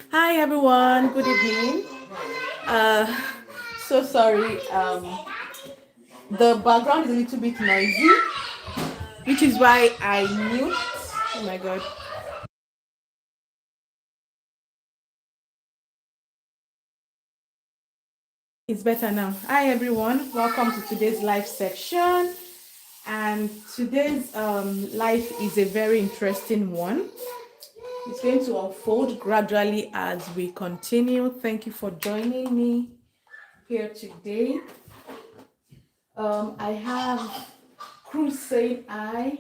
Hi everyone, good evening. Uh, so sorry, the background is a little bit noisy, which is why I mute. Oh my god, it's better now. Hi everyone, welcome to today's live section. And today's live is a very interesting one. It's going to unfold gradually as we continue. Thank you for joining me here today. I have Cruz saying I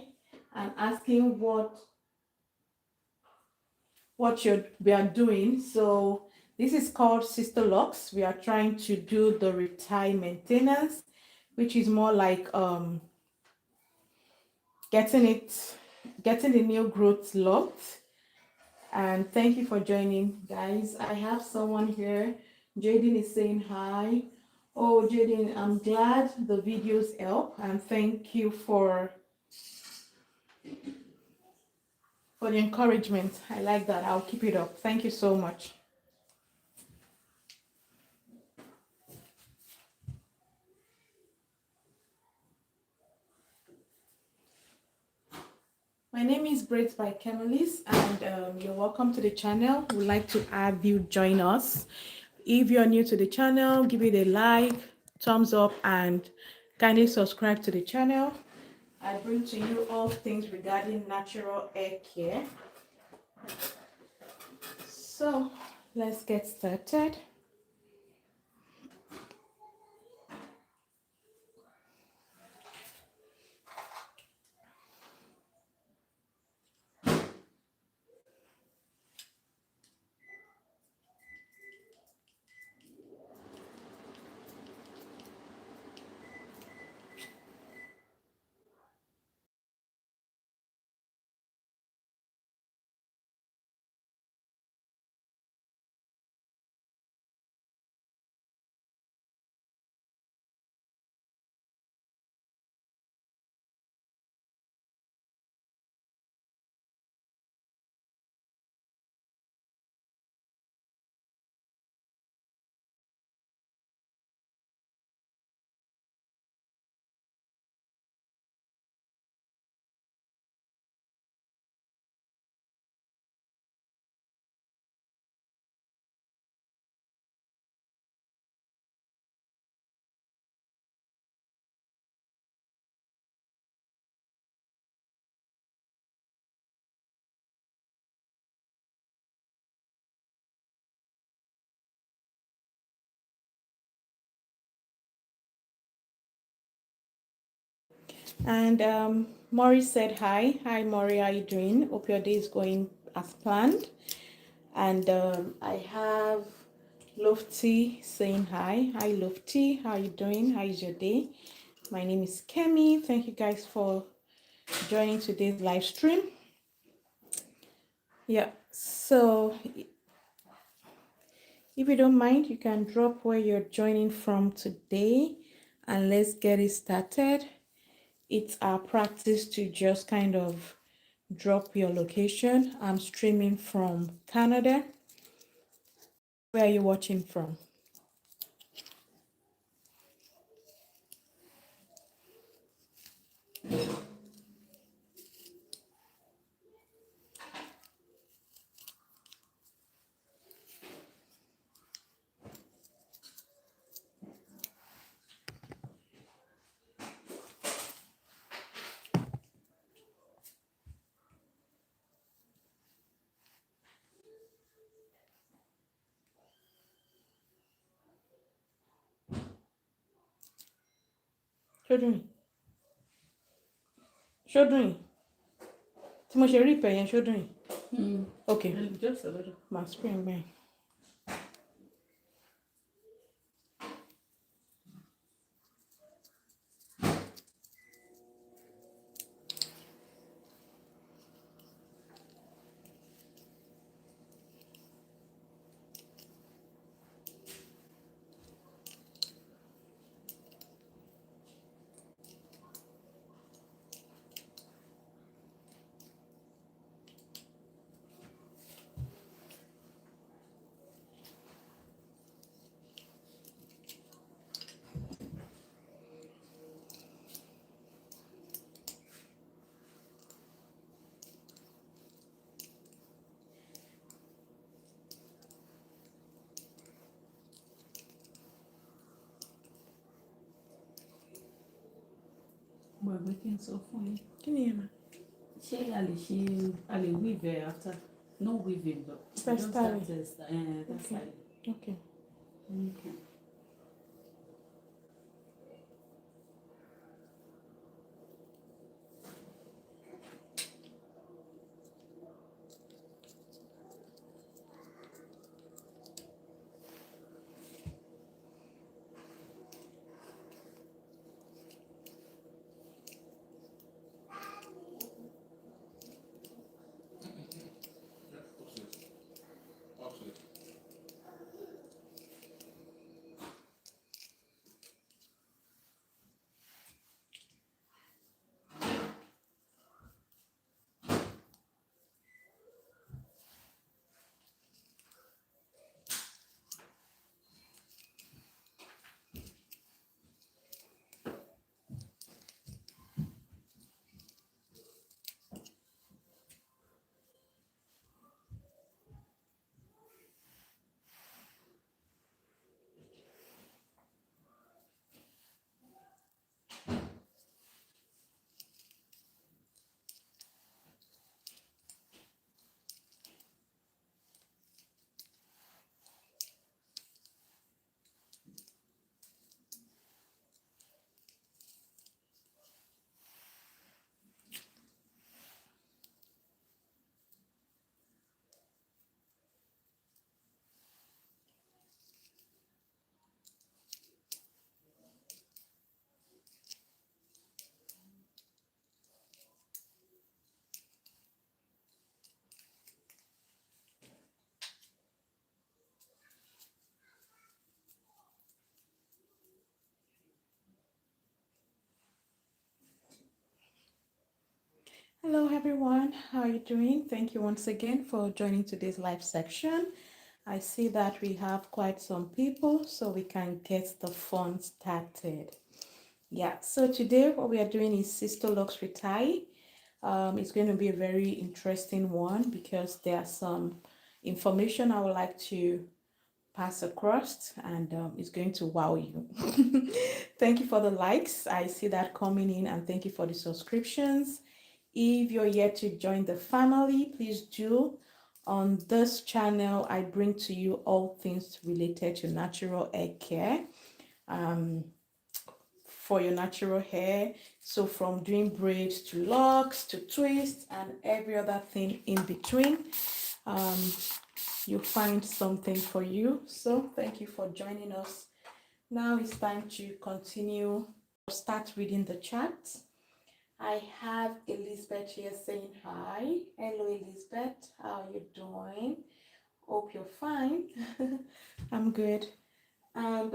and asking what we are doing. So this is called Sisterlocks. We are trying to do the retie maintenance, which is more like getting the new growth locked. And thank you for joining, guys. I have someone here. Jaden is saying hi. Oh, Jaden, I'm glad the videos help, and thank you for the encouragement. I like that. I'll keep it up. Thank you so much. My name is Braids by Kemilis, and you're welcome to the channel. We'd like to have you join us. If you're new to the channel, give it a like, thumbs up, and kindly subscribe to the channel. I bring to you all things regarding natural hair care. So let's get started. And Maury said hi. Hi, Maury. How you doing? Hope your day is going as planned. And I have Lofty saying hi. Hi, Lofty. How you doing? How is your day? My name is Kemi. Thank you guys for joining today's live stream. Yeah. So if you don't mind, you can drop where you're joining from today, and let's get it started. It's our practice to just kind of drop your location. I'm streaming from Canada. Where are you watching from? Ṣódùn ṣódùn tí mo ṣe rí ìpè yẹn ṣódùn. Okay, just a little. My screen bẹ́ẹ̀. everything so fine. Can you hear me? A lè weave after. No weaving, but First just that time. is that Okay. side. Okay. Okay. Hello everyone, how are you doing? Thank you once again for joining today's live section. I see that we have quite some people, so we can get the fun started. Yeah, so today what we are doing is Sisterlocks Retie. It's going to be a very interesting one because there are some information I would like to pass across, and it's going to wow you. Thank you for the likes. I see that coming in, and thank you for the subscriptions. If you're yet to join the family, please do. On this channel, I bring to you all things related to natural hair care. For your natural hair, so from doing braids to locks to twists and every other thing in between, you'll find something for you. So thank you for joining us. Now it's time to continue. Start reading the chat. I have Elizabeth here saying hi. Hello Elizabeth, how are you doing? Hope you're fine. I'm good. And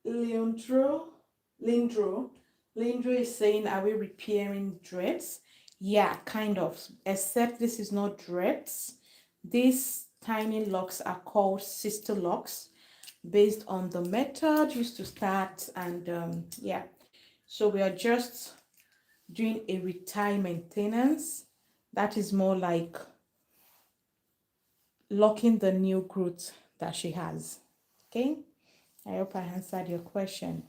Lindro is saying, are we repairing dreads? Yeah, kind of, except this is not dreads. These tiny locks are called Sisterlocks, based on the method used to start. And yeah, so we are just doing a retie maintenance. That is more like locking the new growth that she has. Okay, I hope I answered your question.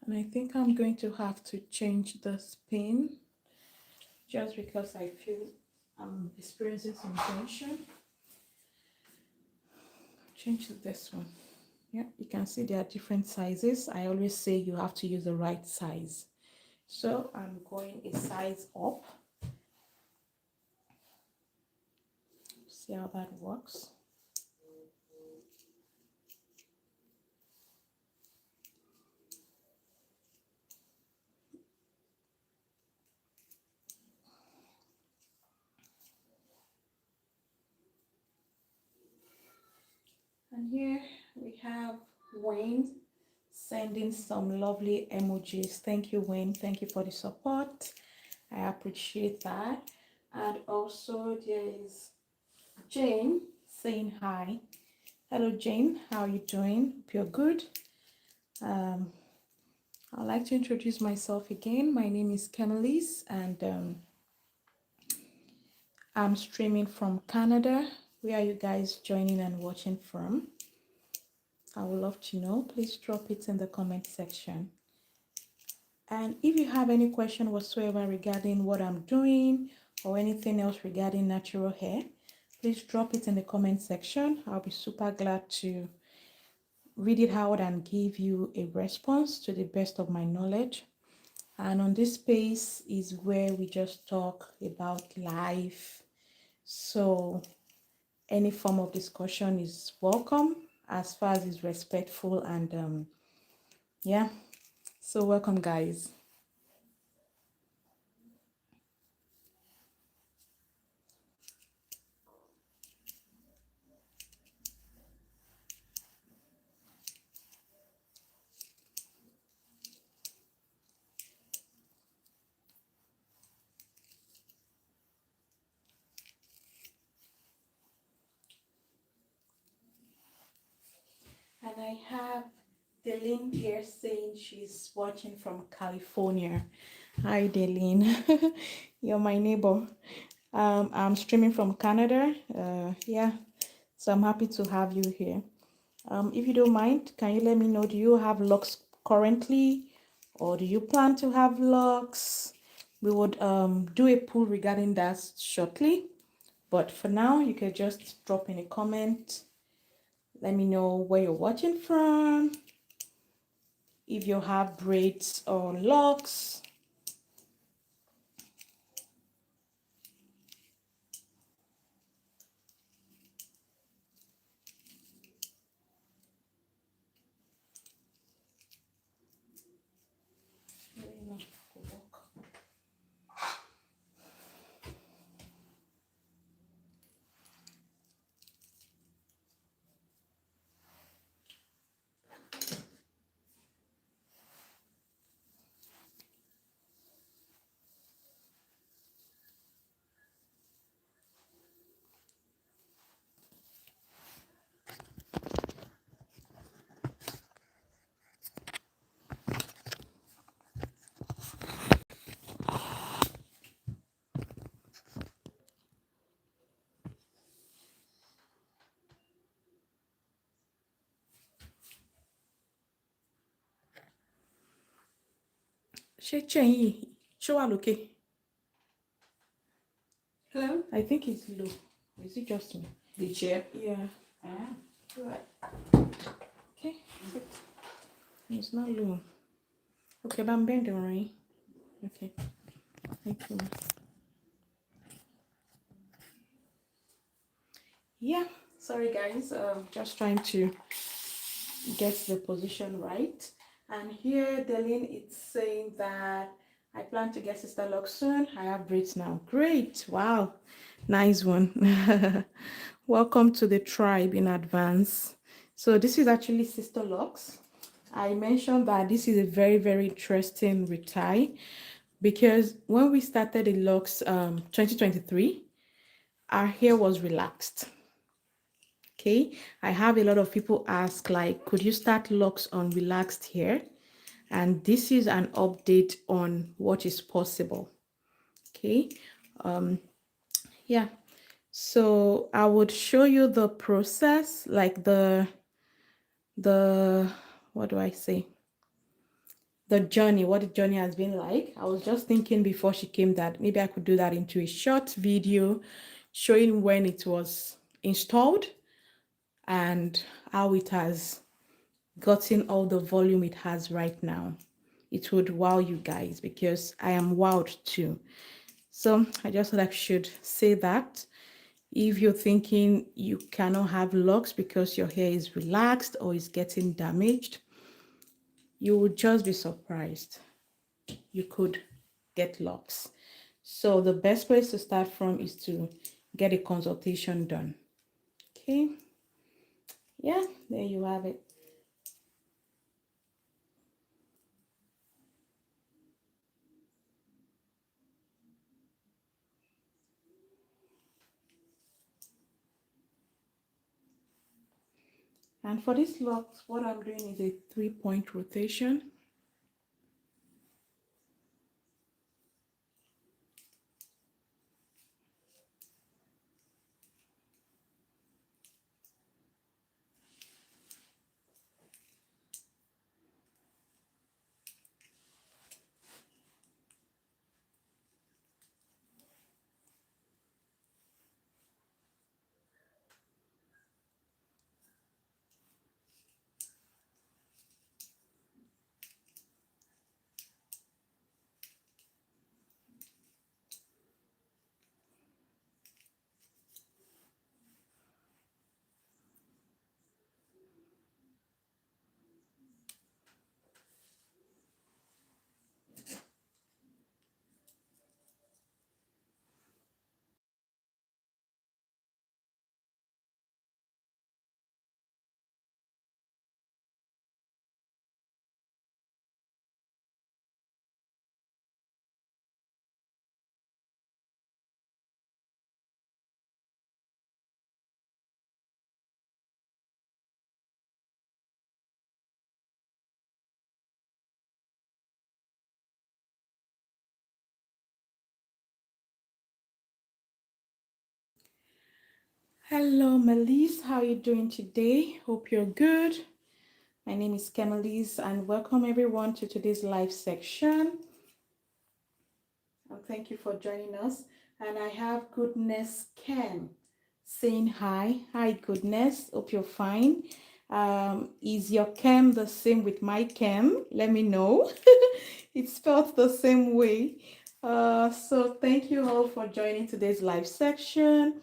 And I think I'm going to have to change the spin just because I feel I'm experiencing some tension. Change to this one. Yeah, you can see there are different sizes. I always say you have to use the right size. So I'm going a size up. See how that works. And here we have Wayne sending some lovely emojis. Thank you, Wayne. Thank you for the support. I appreciate that. And also there is Jane saying hi. Hello, Jane. How are you doing? Hope you're good. I'd like to introduce myself again. My name is Kennelise, and I'm streaming from Canada. Where are you guys joining and watching from? I would love to know. Please drop it in the comment section. And if you have any question whatsoever regarding what I'm doing or anything else regarding natural hair, please drop it in the comment section. I'll be super glad to read it out and give you a response to the best of my knowledge. And on this space is where we just talk about life. So any form of discussion is welcome as far as it's respectful, and yeah. So welcome, guys. And I have Delene here saying she's watching from California. Hi, Delene. You're my neighbor. I'm streaming from Canada. Yeah, so I'm happy to have you here. If you don't mind, can you let me know, do you have locks currently, or do you plan to have locks? We would do a poll regarding that shortly, but for now, you can just drop in a comment. Let me know where you're watching from, if you have braids or locks. Show okay. Hello? I think it's low. Is it just me? The chair? Yeah. Ah. Right. Okay. It's not low. Okay, but I'm bending, right? Okay. Thank you. Yeah. Sorry, guys. Just trying to get the position right. And here, Delene, it's saying that I plan to get Sisterlocks soon. I have braids now. Great. Wow. Nice one. Welcome to the tribe in advance. So this is actually Sisterlocks. I mentioned that this is a very, very interesting retie because when we started the locks 2023, our hair was relaxed. Okay, I have a lot of people ask, like, could you start locks on relaxed hair? And this is an update on what is possible. Okay, yeah, so I would show you the process, like the what do I say, the journey, what the journey has been like. I was just thinking before she came that maybe I could do that into a short video showing when it was installed and how it has gotten all the volume it has right now. It would wow you guys because I am wowed too. So I just thought I should say that. If you're thinking you cannot have locks because your hair is relaxed or is getting damaged, you would just be surprised. You could get locks. So the best place to start from is to get a consultation done. Okay. Yeah, there you have it. And for this locks, what I'm doing is a 3-point rotation. Hello, Melise. How are you doing today? Hope you're good. My name is Kemalise, and welcome everyone to today's live section. And thank you for joining us. And I have Goodness Ken saying hi. Hi, Goodness. Hope you're fine. Is your Kem the same with my Kem? Let me know. It's spelled the same way. So thank you all for joining today's live section.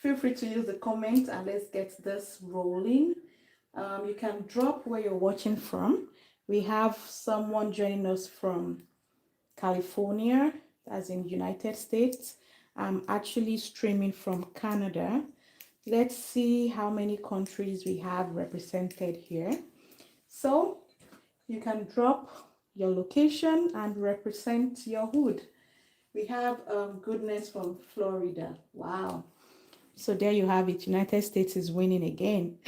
Feel free to use the comments and let's get this rolling. You can drop where you're watching from. We have someone joining us from California, that's in United States. I'm actually streaming from Canada. Let's see how many countries we have represented here. So you can drop your location and represent your hood. We have Goodness from Florida. Wow. So there you have it. United States is winning again.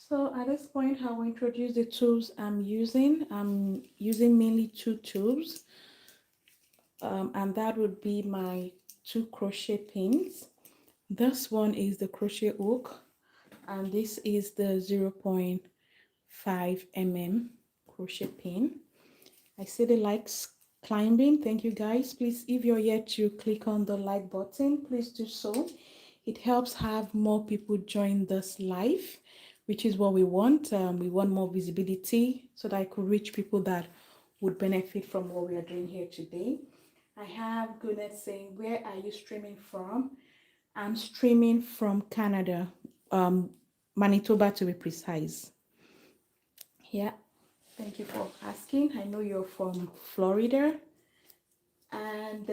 So at this point, I will introduce the tools I'm using. I'm using mainly two tools, and that would be my two crochet pins. This one is the crochet hook, and this is the 0.5 mm crochet pin. I see the likes climbing. Thank you guys. Please, if you're yet to click on the like button, please do so. It helps have more people join this live, which is what we want. We want more visibility so that I could reach people that would benefit from what we are doing here today. I have Goodness saying, where are you streaming from? I'm streaming from Canada, Manitoba to be precise. Yeah, thank you for asking. I know you're from Florida. And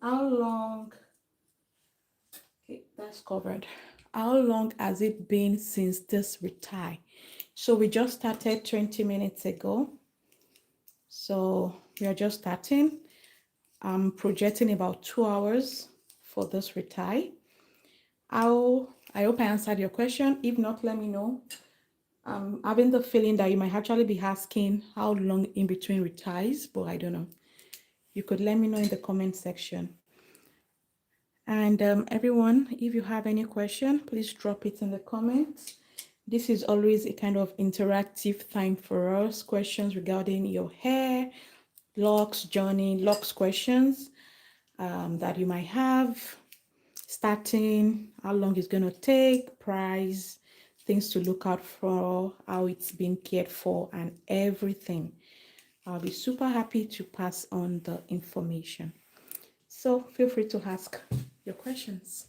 how long, okay, that's covered. How long has it been since this retie? So we just started 20 minutes ago. So we are just starting. I'm projecting about 2 hours for this retie. I hope I answered your question. If not, let me know. I'm having the feeling that you might actually be asking how long in between reties, but I don't know. You could let me know in the comment section. And everyone, if you have any question, please drop it in the comments. This is always a kind of interactive time for us. Questions regarding your hair, locks, journey, locks questions that you might have. Starting, how long it's going to take, price, things to look out for, how it's been cared for, and everything. I'll be super happy to pass on the information. So feel free to ask your questions.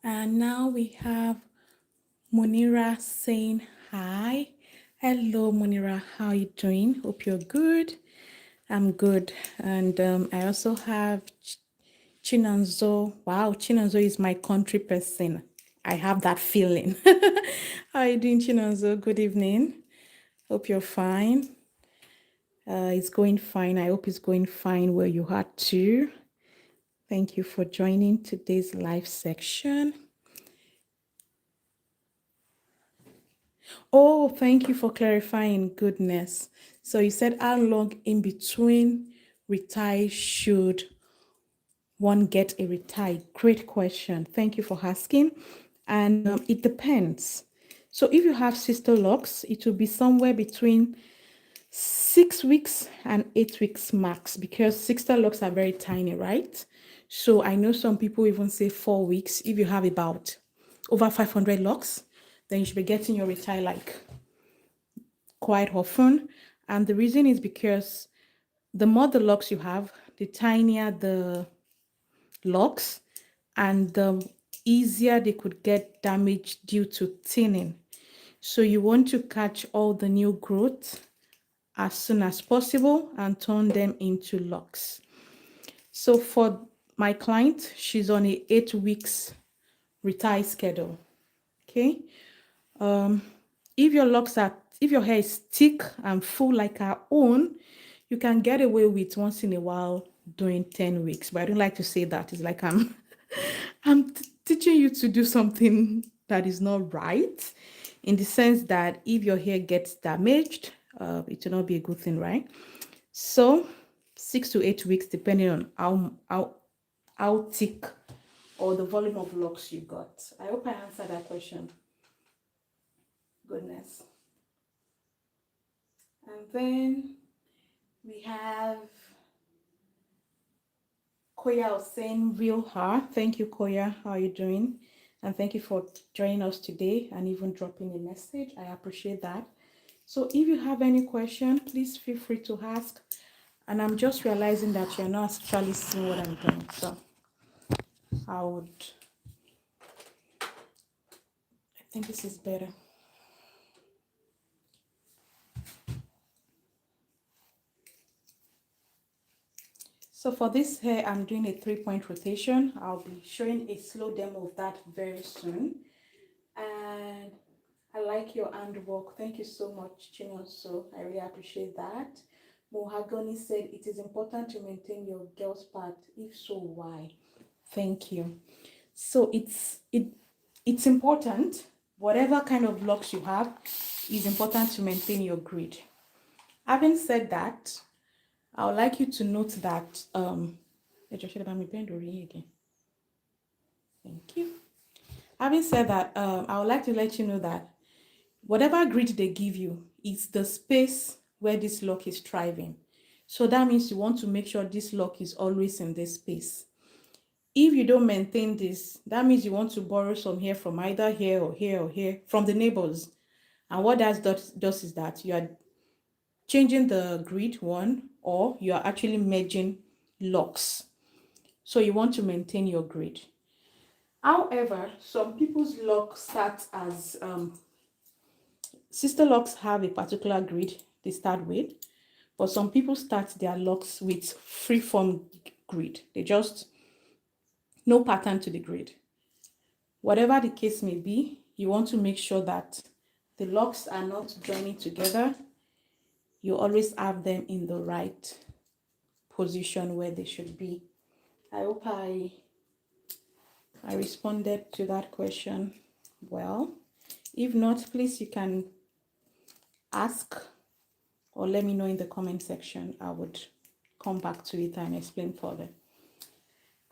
And now we have Munira saying hi. Hello, Munira. How are you doing? Hope you're good. I'm good. And I also have Chinanzo. Wow, Chinanzo is my country person. I have that feeling. How are you doing, Chinanzo? Good evening. Hope you're fine. It's going fine. I hope it's going fine where you are too. Thank you for joining today's live section. Oh, thank you for clarifying. Goodness. So you said how long in between retire should one get a retie? Great question. Thank you for asking. And it depends. So if you have sister locks, it will be somewhere between 6 weeks and 8 weeks max, because sister locks are very tiny, right? So I know some people even say 4 weeks. If you have about over 500 locks, then you should be getting your retie like quite often. And the reason is because the more the locks you have, the tinier the locks, and the easier they could get damaged due to thinning. So you want to catch all the new growth as soon as possible and turn them into locks. So for my client, she's on a 8 weeks retie schedule. Okay. If your hair is thick and full like our own, you can get away with once in a while doing 10 weeks. But I don't like to say that. It's like I'm teaching you to do something that is not right, in the sense that if your hair gets damaged, it will not be a good thing, right? So 6 to 8 weeks, depending on how thick or the volume of locks you got. I hope I answered that question. Goodness. And then we have Koya saying real her. Thank you, Koya. How are you doing? And thank you for joining us today and even dropping a message. I appreciate that. So if you have any question, please feel free to ask. And I'm just realizing that you're not actually seeing what I'm doing. So I think this is better. So for this hair, I'm doing a 3-point rotation. I'll be showing a slow demo of that very soon. And I like your handwork. Thank you so much, Chinonso. I really appreciate that. Mohagoni said it is important to maintain your girl's part. If so, why? Thank you. So it's important. Whatever kind of locks you have, it's important to maintain your grid. Having said that, I would like you to note that again. Thank you. Having said that, I would like to let you know that whatever grid they give you, it's the space where this lock is thriving. So that means you want to make sure this lock is always in this space. If you don't maintain this, that means you want to borrow some hair from either here or here or here from the neighbors. And what that does is that you are changing the grid one, or you are actually merging locks. So you want to maintain your grid. However, some people's locks start as sister locks have a particular grid they start with, but some people start their locks with free-form grid. They just no pattern to the grid. Whatever the case may be, you want to make sure that the locks are not joining together. You always have them in the right position where they should be. I hope I responded to that question well. If not, please, you can ask or let me know in the comment section. I would come back to it and explain further.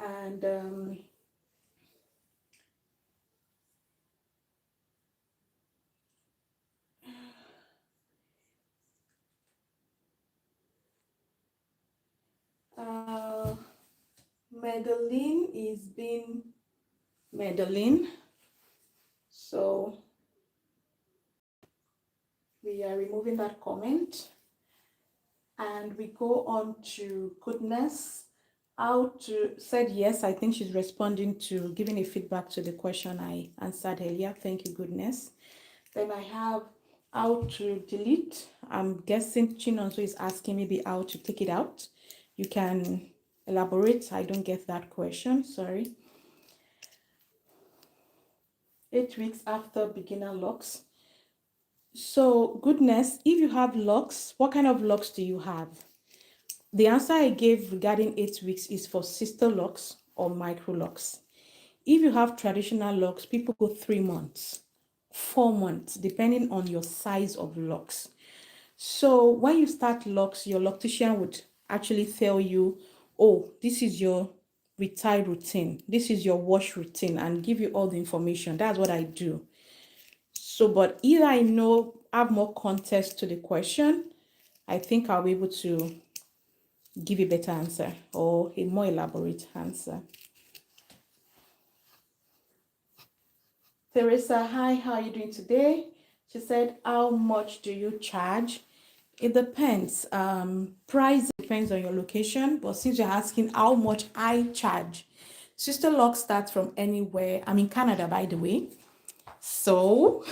And Madeline is being Madeline. So we are removing that comment. And we go on to Goodness. How to said yes, I think she's responding to giving a feedback to the question I answered earlier. Thank you, Goodness. Then I have how to delete. I'm guessing Chinonso is asking maybe how to take it out. You can elaborate. I don't get that question, sorry. 8 weeks after beginner locks. So Goodness, if you have locks, what kind of locks do you have? The answer I gave regarding 8 weeks is for sister locks or micro locks. If you have traditional locks, people go 3 months, 4 months, depending on your size of locks. So when you start locks, your loctician would actually tell you, oh, this is your retie routine. This is your wash routine, and give you all the information. That's what I do. So, but either I have more context to the question, I think I'll be able to give a better answer or a more elaborate answer. Teresa, hi, how are you doing today? She said, how much do you charge? It depends. Price depends on your location, but since you're asking how much I charge, Sisterlocks starts from anywhere. I'm in Canada, by the way. So,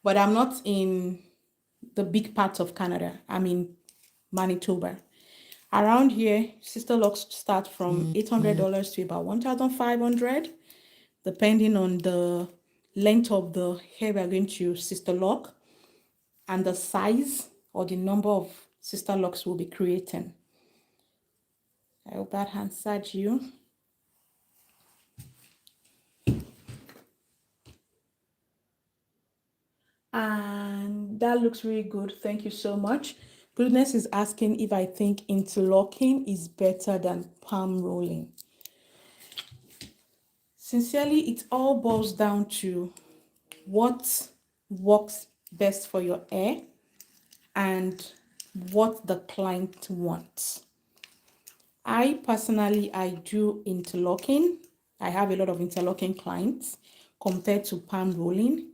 but I'm not in the big part of Canada. I'm in Manitoba. Around here, Sisterlocks start from $800 to about $1,500, depending on the length of the hair we're going to Sisterlock and the size or the number of Sisterlocks we'll be creating. I hope that answered you. And that looks really good. Thank you so much. Goodness is asking if I think interlocking is better than palm rolling. Sincerely, it all boils down to what works best for your hair and what the client wants. I personally, I do interlocking. I have a lot of interlocking clients compared to palm rolling.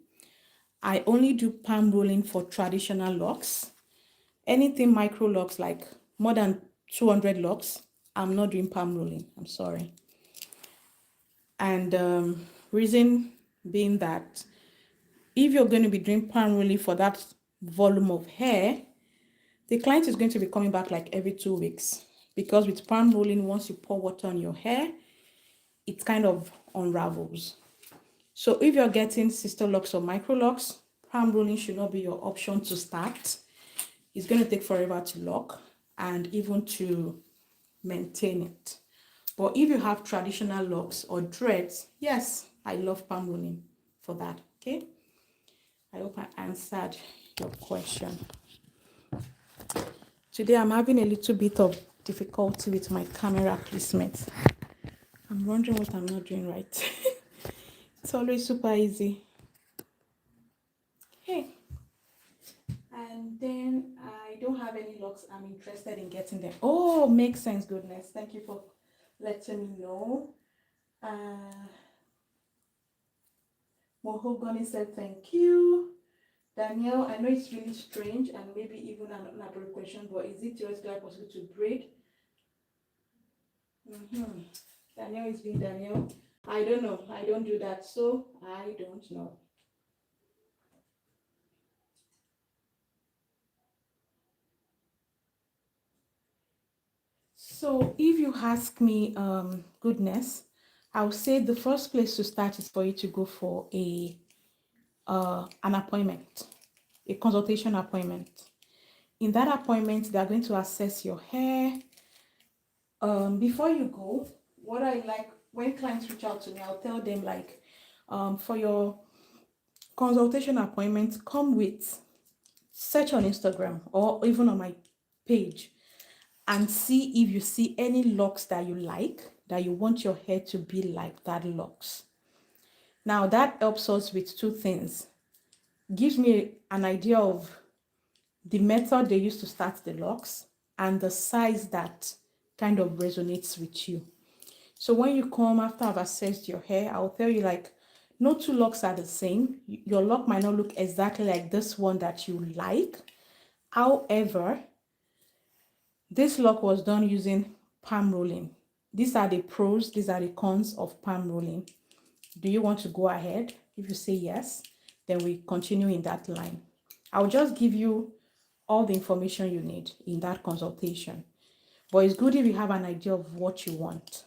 I only do palm rolling for traditional locks. Anything micro locks, like more than 200 locks, I'm not doing palm rolling. I'm sorry. And reason being that if you're going to be doing palm rolling for that volume of hair, the client is going to be coming back like every 2 weeks, because with palm rolling, once you pour water on your hair, it kind of unravels. So if you're getting Sisterlocks or micro locks, palm rolling should not be your option to start. It's going to take forever to lock and even to maintain it. But if you have traditional locks or dreads, yes, I love palm rolling for that. Okay, I hope I answered your question. Today I'm having a little bit of difficulty with my camera placement. I'm wondering what I'm not doing right. It's always super easy. Okay. And then I don't have any locks. I'm interested in getting them. Oh, makes sense. Goodness. Thank you for letting me know. Mahogany said thank you. Danielle, I know it's really strange and maybe even another question, but is it theoretically possible to braid? Danielle is being Danielle. I don't know. I don't do that, so I don't know. So if you ask me, goodness, I would say the first place to start is for you to go for an appointment, a consultation appointment. In that appointment, they are going to assess your hair. Before you go, what I like when clients reach out to me, I'll tell them like, for your consultation appointment, come with, search on Instagram or even on my page and see if you see any locks that you like, that you want your hair to be like that locks. Now that helps us with two things. Gives me an idea of the method they use to start the locks and the size that kind of resonates with you. So when you come after I've assessed your hair, I'll tell you like, no two locks are the same. Your lock might not look exactly like this one that you like. However, this lock was done using palm rolling. These are the pros, these are the cons of palm rolling. Do you want to go ahead? If you say yes, then we continue in that line. I'll just give you all the information you need in that consultation. But it's good if you have an idea of what you want.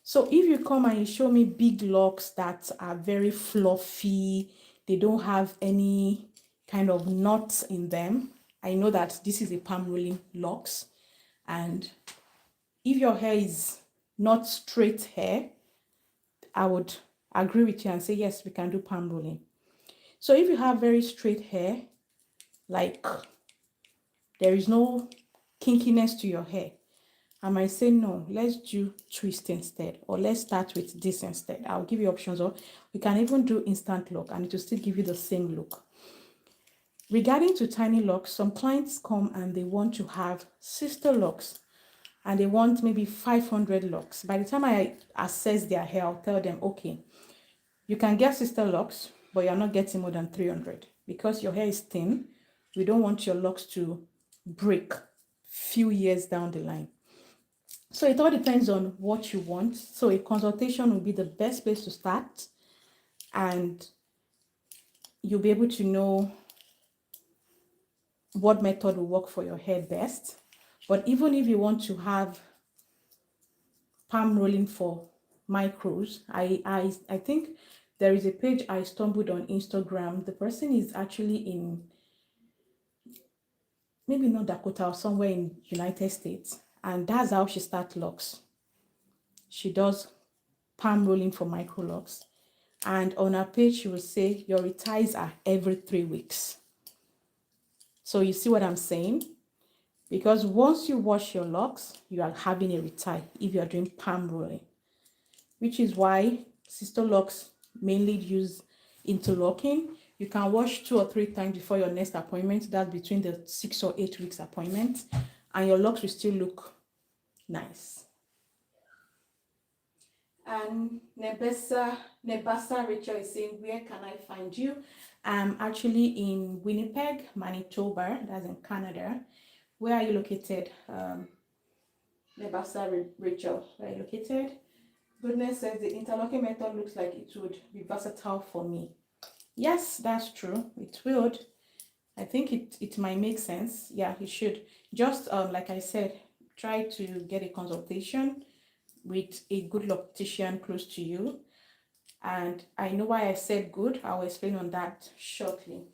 So if you come and you show me big locks that are very fluffy, they don't have any kind of knots in them, I know that this is a palm rolling locks. And if your hair is not straight hair, I would agree with you and say, yes, we can do palm rolling. So if you have very straight hair, like there is no kinkiness to your hair, I might say, no, let's do twist instead, or let's start with this instead. I'll give you options, or we can even do instant lock and it will still give you the same look. Regarding to tiny locks, some clients come and they want to have sister locks and they want maybe 500 locks. By the time I assess their hair, I'll tell them, okay, you can get sister locks, but you're not getting more than 300 because your hair is thin. We don't want your locks to break few years down the line. So it all depends on what you want. So a consultation will be the best place to start, and you'll be able to know what method will work for your hair best. But even if you want to have palm rolling for micros, I think there is a page I stumbled on Instagram. The person is actually in maybe not Dakota or somewhere in United States, and that's how she starts locks. She does palm rolling for micro locks, and on her page she will say your reties are every 3 weeks. So you see what I'm saying? Because once you wash your locks, you are having a retie if you are doing palm rolling, which is why Sisterlocks mainly use interlocking. You can wash 2 or 3 times before your next appointment. That's between the 6 or 8 weeks appointment, and your locks will still look nice. And Nebasa Rachel is saying, where can I find you? I'm actually in Winnipeg, Manitoba, that's in Canada. Where are you located? Nebasa Rachel, where are you located? Goodness says the interlocking method looks like it would be versatile for me. Yes, that's true. It would. I think it might make sense. Yeah, it should. Just like I said, try to get a consultation with a good loctician close to you. And I know why I said good. I'll explain on that shortly.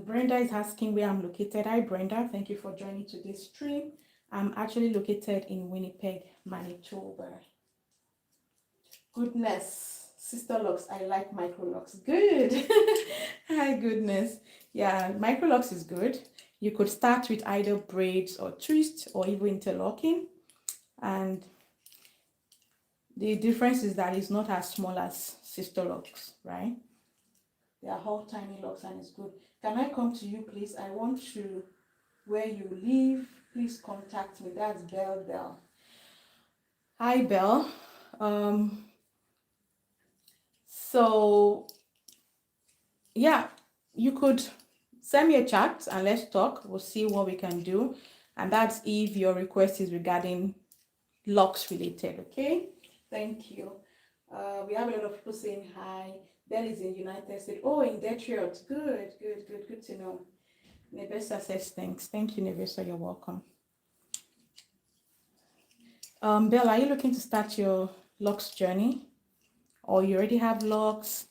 Brenda is asking where I'm located. Hi, Brenda. Thank you for joining today's stream. I'm actually located in Winnipeg, Manitoba. Goodness, Sisterlocks, I like microlocks. Good. Hi, goodness. Yeah, microlocks is good. You could start with either braids or twist or even interlocking. And the difference is that it's not as small as Sisterlocks, right? They are all tiny locks and it's good. Can I come to you, please? I want to, where you live, please contact me. That's Bell. Hi, Bell. So yeah, you could send me a chat and let's talk. We'll see what we can do. And that's if your request is regarding locks related, okay? Thank you. We have a lot of people saying hi. Bell is in United States. Oh, in Detroit. Good to know. Nevesa says thanks. Thank you, Nevesa. You're welcome. Bell, are you looking to start your locks journey? Or you already have locks?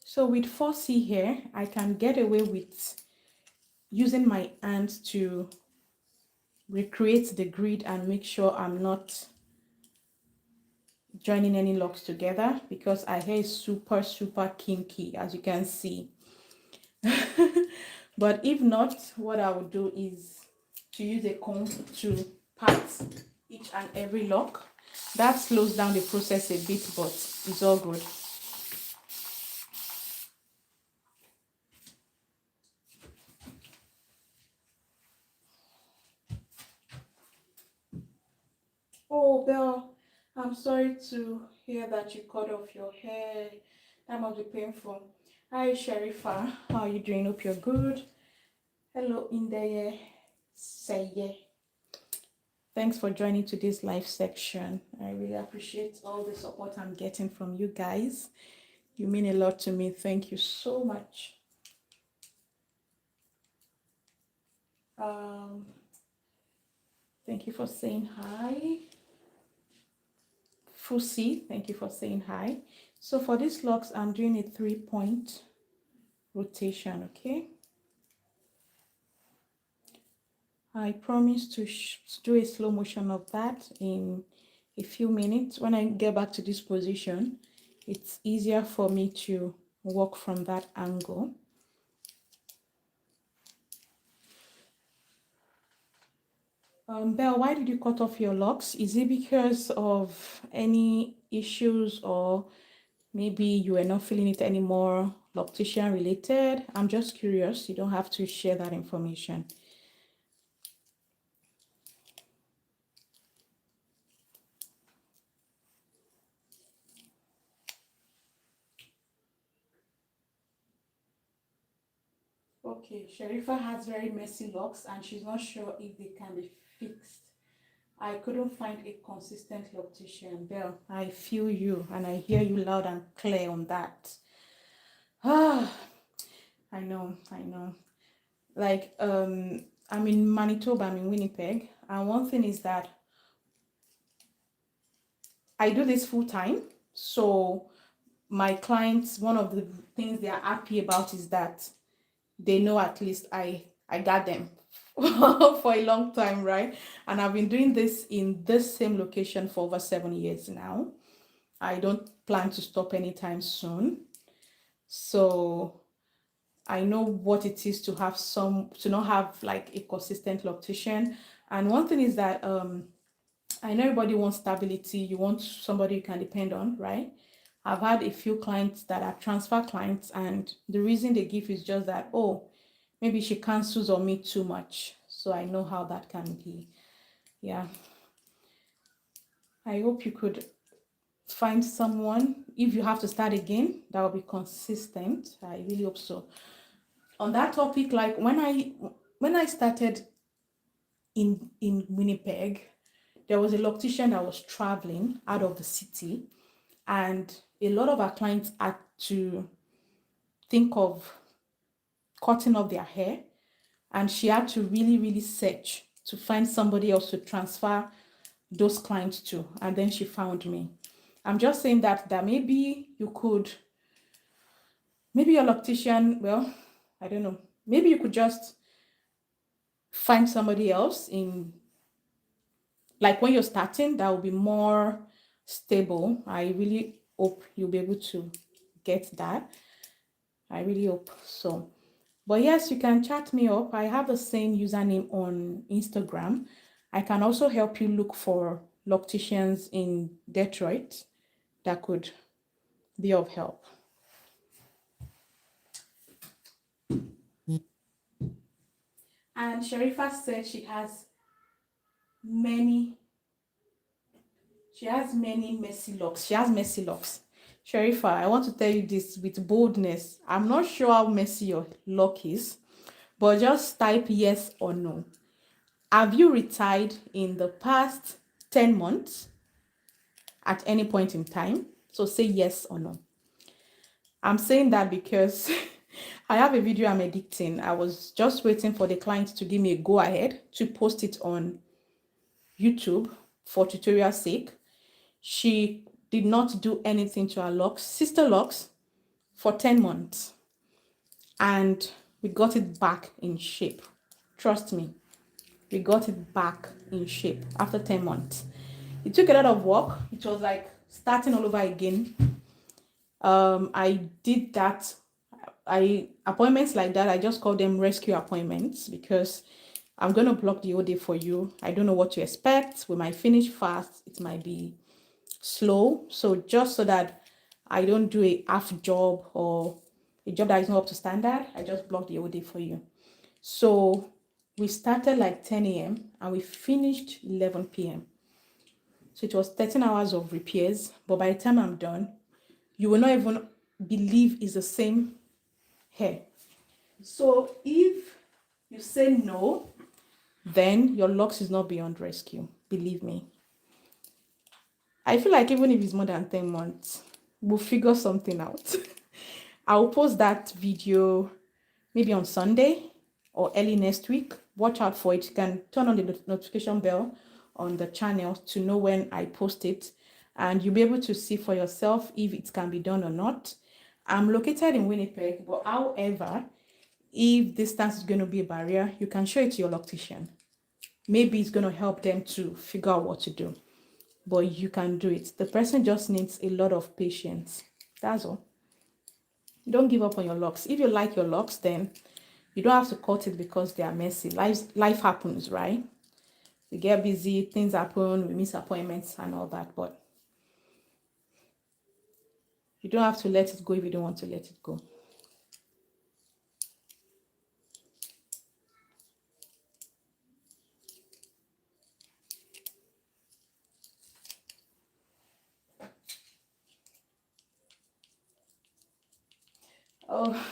So with 4C here, I can get away with using my hands to recreate the grid and make sure I'm not joining any locks together because our hair is super kinky, as you can see. But if not, what I would do is to use a comb to part each and every lock. That slows down the process a bit, but it's all good. Oh, Belle, I'm sorry to hear that you cut off your hair. That must be painful. Hi, Sharifa. How are you doing? Hope you're good. Hello, Indeye Seye. Thanks for joining today's live section. I really appreciate all the support I'm getting from you guys. You mean a lot to me. Thank you so much. Thank you for saying hi. Fusi, thank you for saying hi. So for these locks, I'm doing a 3-point rotation, okay? I promise to do a slow motion of that in a few minutes. When I get back to this position, it's easier for me to work from that angle. Belle, why did you cut off your locks? Is it because of any issues, or maybe you were not feeling it anymore, loctician related? I'm just curious. You don't have to share that information. Okay, Sharifa has very messy locks and she's not sure if they can be fixed. I couldn't find a consistent loctician. Belle, I feel you and I hear you loud and clear on that. Ah, I know. Like, I'm in Manitoba, I'm in Winnipeg, and one thing is that I do this full time. So my clients, one of the things they are happy about is that they know at least I got them for a long time, right? And I've been doing this in this same location for over 7 years now. I don't plan to stop anytime soon. So I know what it is to have to not have like a consistent loctician. And one thing is that I know everybody wants stability. You want somebody you can depend on, right? I've had a few clients that are transfer clients, and the reason they give is just that, oh, maybe she cancels on me too much. So I know how that can be. Yeah. I hope you could find someone. If you have to start again, that will be consistent. I really hope so. On that topic, like when I started in Winnipeg, there was a loctician that was traveling out of the city, and a lot of our clients had to think of cutting off their hair, and she had to really search to find somebody else to transfer those clients to, and then she found me. I'm just saying that maybe you could, maybe your loctician, well, I don't know, maybe you could just find somebody else in, like when you're starting, that will be more stable. I really hope you'll be able to get that. I really hope so. But yes, you can chat me up. I have the same username on Instagram. I can also help you look for locticians in Detroit that could be of help. And Sharifa said she has many messy locks. She has messy locks. Sharifa, I want to tell you this with boldness. I'm not sure how messy your lock is, but just type yes or no. Have you retired in the past 10 months at any point in time? So say yes or no. I'm saying that because I have a video I'm editing. I was just waiting for the client to give me a go ahead to post it on YouTube for tutorial sake. She did not do anything to her locks, Sisterlocks, for 10 months. And we got it back in shape. Trust me, we got it back in shape after 10 months. It took a lot of work. It was like starting all over again. I did that. Appointments like that, I just call them rescue appointments, because I'm going to block the whole day for you. I don't know what to expect. We might finish fast. It might be slow. So just so that I don't do a half job or a job that is not up to standard, I just block the whole day for you. So we started like 10 a.m. and we finished 11 p.m. So it was 13 hours of repairs. But by the time I'm done, you will not even believe it's the same hair. So if you say no, then your locks is not beyond rescue. Believe me. I feel like even if it's more than 10 months, we'll figure something out. I'll post that video maybe on Sunday or early next week. Watch out for it. You can turn on the notification bell on the channel to know when I post it, and you'll be able to see for yourself if it can be done or not. I'm located in Winnipeg, but however, if distance is going to be a barrier, you can show it to your loctician. maybe it's going to help them to figure out what to do. But you can do it. The person just needs a lot of patience. That's all. Don't give up on your locks. If you like your locks, then you don't have to cut it because they are messy. Life happens, right? We get busy, things happen, we miss appointments and all that, but you don't have to let it go if you don't want to let it go. Oh,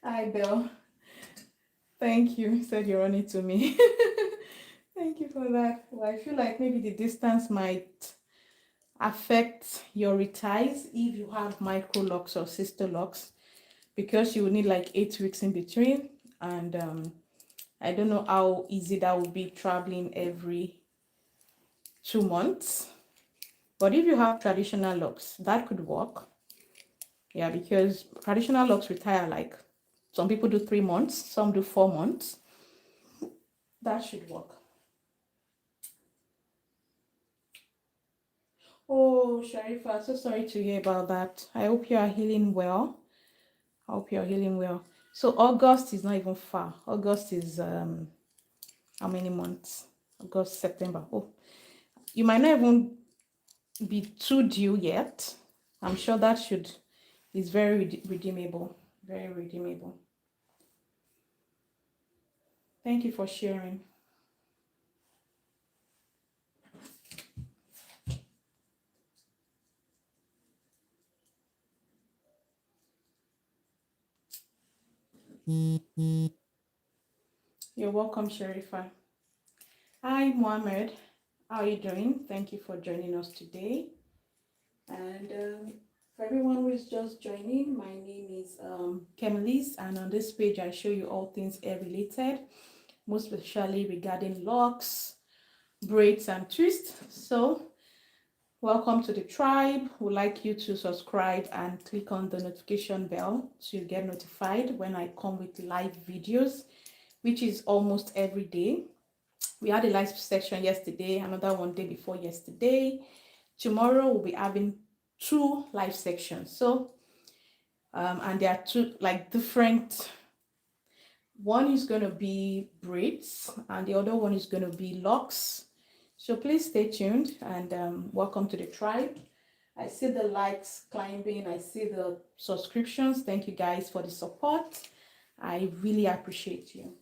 hi, Bill. Thank you. You said you're on it to me. Thank you for that. Well, I feel like maybe the distance might affect your reties if you have micro locks or sister locks, because you will need like 8 weeks in between. And I don't know how easy that will be traveling every 2 months. But if you have traditional locks, that could work. Yeah, because traditional locks retire like some people do 3 months, some do 4 months. That should work. Oh, Sharifa, so sorry to hear about that. I hope you are healing well. I hope you're healing well. So August is not even far. August is how many months? August, September. Oh, you might not even be too due yet. I'm sure that is very redeemable. Very redeemable. Thank you for sharing. You're welcome, Sharifa. Hi, Mohammed. How are you doing? Thank you for joining us today. And for everyone who is just joining, my name is Kemilis, and on this page I show you all things hair related, most especially regarding locks, braids, and twists. So welcome to the tribe. We'd like you to subscribe and click on the notification bell to get notified when I come with live videos, which is almost every day. We had a live session yesterday, another one day before yesterday. Tomorrow we'll be having 2 live sections. So and there are 2 like different. One is going to be braids and the other one is going to be locks. So please stay tuned and welcome to the tribe. I see the likes climbing. I see the subscriptions. Thank you guys for the support. I really appreciate you.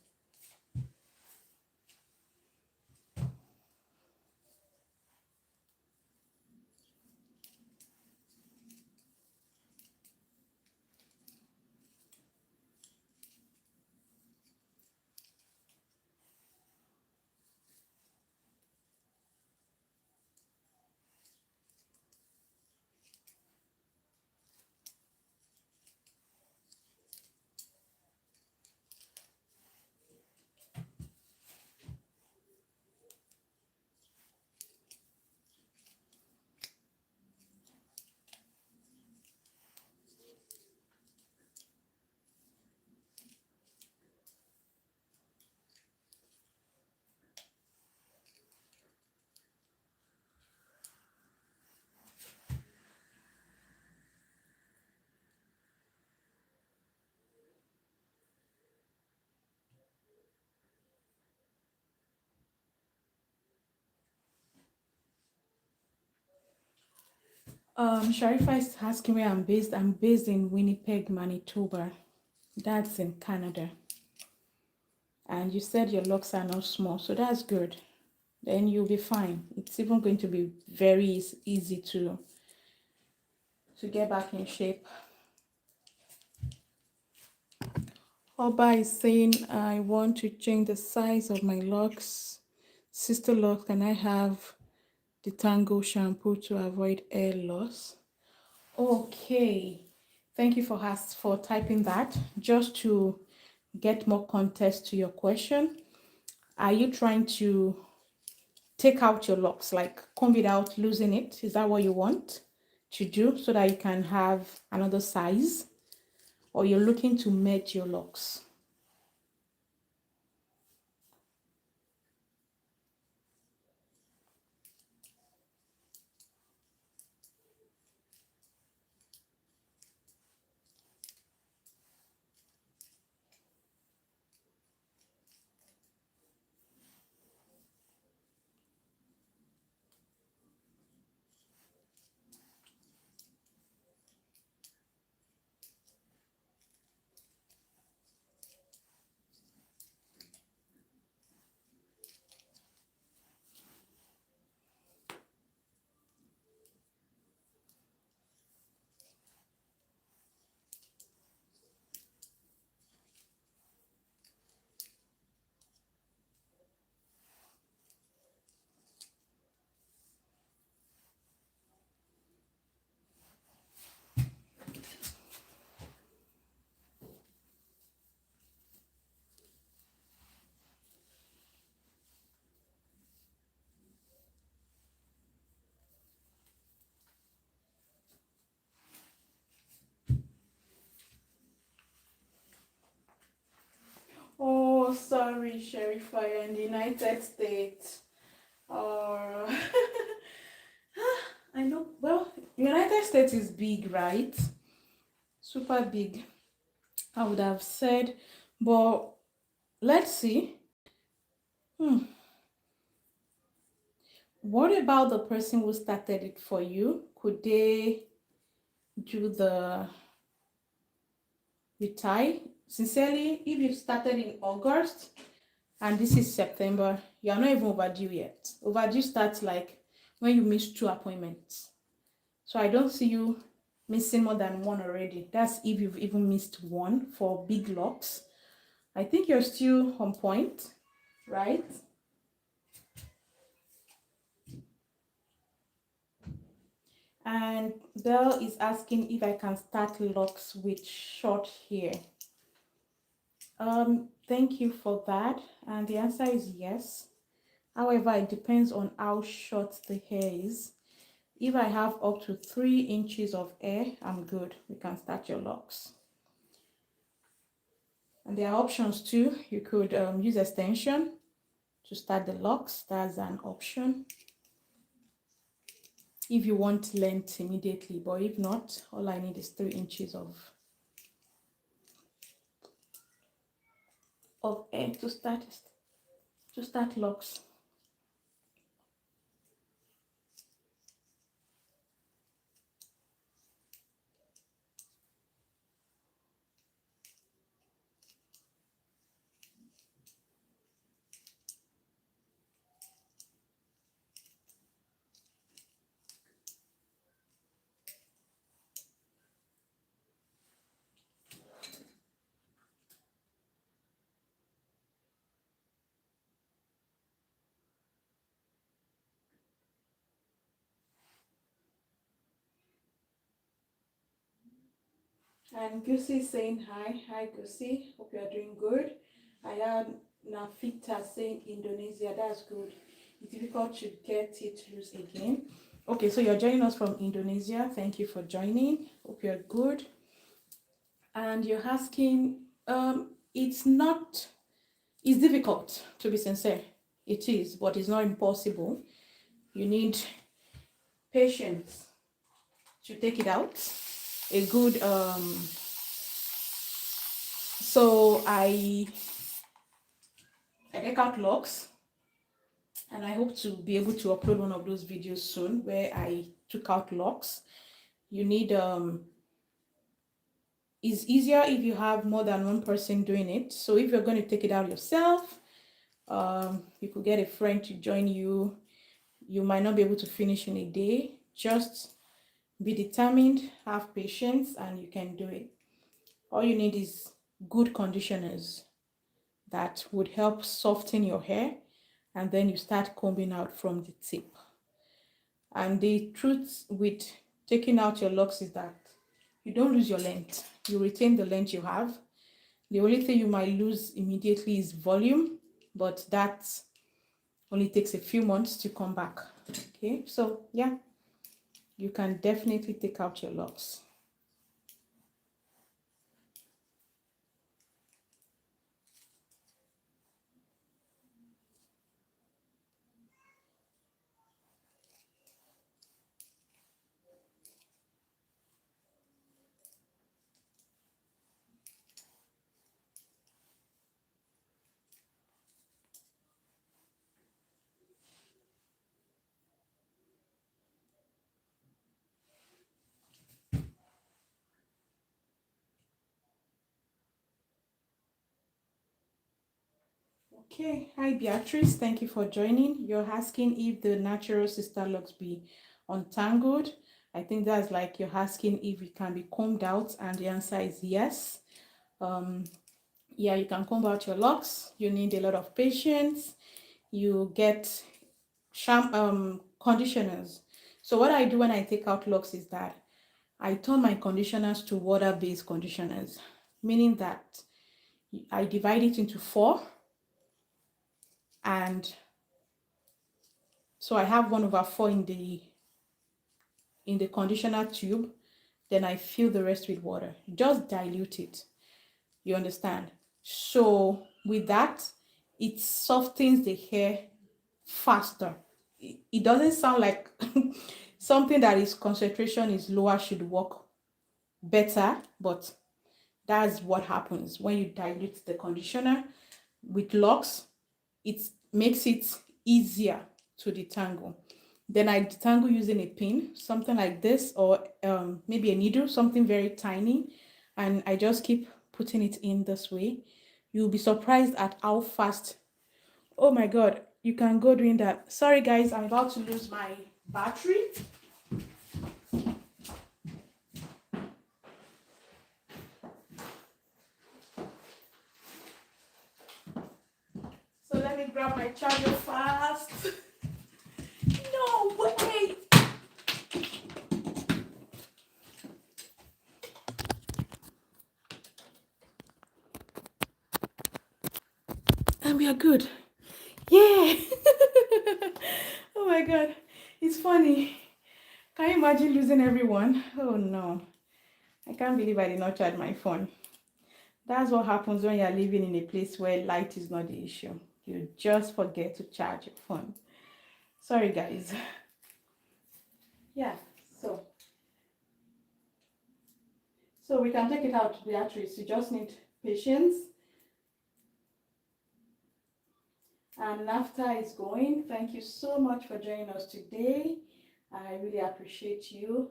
Sharifa is asking where I'm based. I'm based in Winnipeg, Manitoba. That's in Canada. And you said your locks are not small, so that's good. Then you'll be fine. It's even going to be very easy to get back in shape. Oba is saying, I want to change the size of my locks. Sister locks, can I have the Tango shampoo to avoid hair loss? Okay. Thank you for typing that. Just to get more context to your question, are you trying to take out your locks, like comb it out, loosen it? Is that what you want to do so that you can have another size? Or you're looking to merge your locks? Oh, sorry, Sheriff, you're in the United States. Or I know. Well, United States is big, right? Super big, I would have said. But let's see. What about the person who started it for you? Could they do the retie? Sincerely, if you started in August and this is September, you are not even overdue yet. Overdue starts like when you miss 2 appointments. So I don't see you missing more than 1 already. That's if you've even missed 1 for big locks. I think you're still on point, right? And Belle is asking if I can start locks with short hair. Thank you for that. And the answer is yes. However, it depends on how short the hair is. If I have up to 3 inches of hair, I'm good. We can start your locks. And there are options too. You could use extension to start the locks. That's an option if you want length immediately, but if not, all I need is 3 inches of hair to start locks. And Gusi is saying hi. Hi Gusi, hope you are doing good. I had Nafita saying Indonesia, that's good. It's difficult to get it loose again. Okay, so you're joining us from Indonesia. Thank you for joining. Hope you're good. And you're asking, it's difficult, to be sincere. It is, but it's not impossible. You need patience to take it out. A good so I take out locks, and I hope to be able to upload one of those videos soon where I took out locks. You need it's easier if you have more than 1 person doing it. So if you're going to take it out yourself, you could get a friend to join you. You might not be able to finish in a day. Just be determined, have patience, and you can do it. All you need is good conditioners that would help soften your hair, and then you start combing out from the tip. And the truth with taking out your locks is that you don't lose your length. You retain the length you have. The only thing you might lose immediately is volume, but that only takes a few months to come back. Okay, so yeah, you can definitely take out your locks. Okay, hi Beatrice, thank you for joining. You're asking if the natural Sisterlocks be untangled. I think that's like you're asking if it can be combed out, and the answer is yes. Yeah, you can comb out your locks. You need a lot of patience. You get conditioners. So what I do when I take out locks is that I turn my conditioners to water-based conditioners, meaning that I divide it into 4, and so I have 1/4 in the conditioner tube. Then I fill the rest with water. Just dilute it. You understand? So with that, it softens the hair faster. It doesn't sound like something that is concentration is lower should work better, but that's what happens when you dilute the conditioner with locs. It makes it easier to detangle. Then I detangle using a pin, something like this, or maybe a needle, something very tiny, and I just keep putting it in this way. You'll be surprised at how fast, oh my god, you can go doing that. Sorry guys, I'm about to lose my battery. So let me grab my charger fast. No way! And we are good. Yeah! Oh my god, it's funny. Can you imagine losing everyone? Oh no. I can't believe I did not charge my phone. That's what happens when you're living in a place where light is not the issue. You just forget to charge your phone. Sorry guys. Yeah, so we can take it out, Beatrice. You just need patience. And NAFTA is going. Thank you so much for joining us today. I really appreciate you.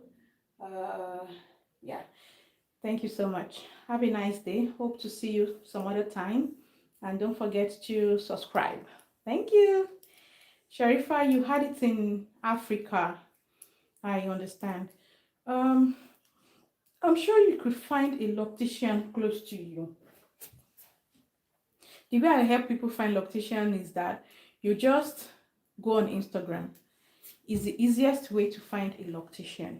Yeah, thank you so much. Have a nice day. Hope to see you some other time. And don't forget to subscribe. Thank you. Sharifa, you had it in Africa. I understand. I'm sure you could find a loctician close to you. The way I help people find loctician is that you just go on Instagram. It's the easiest way to find a loctician.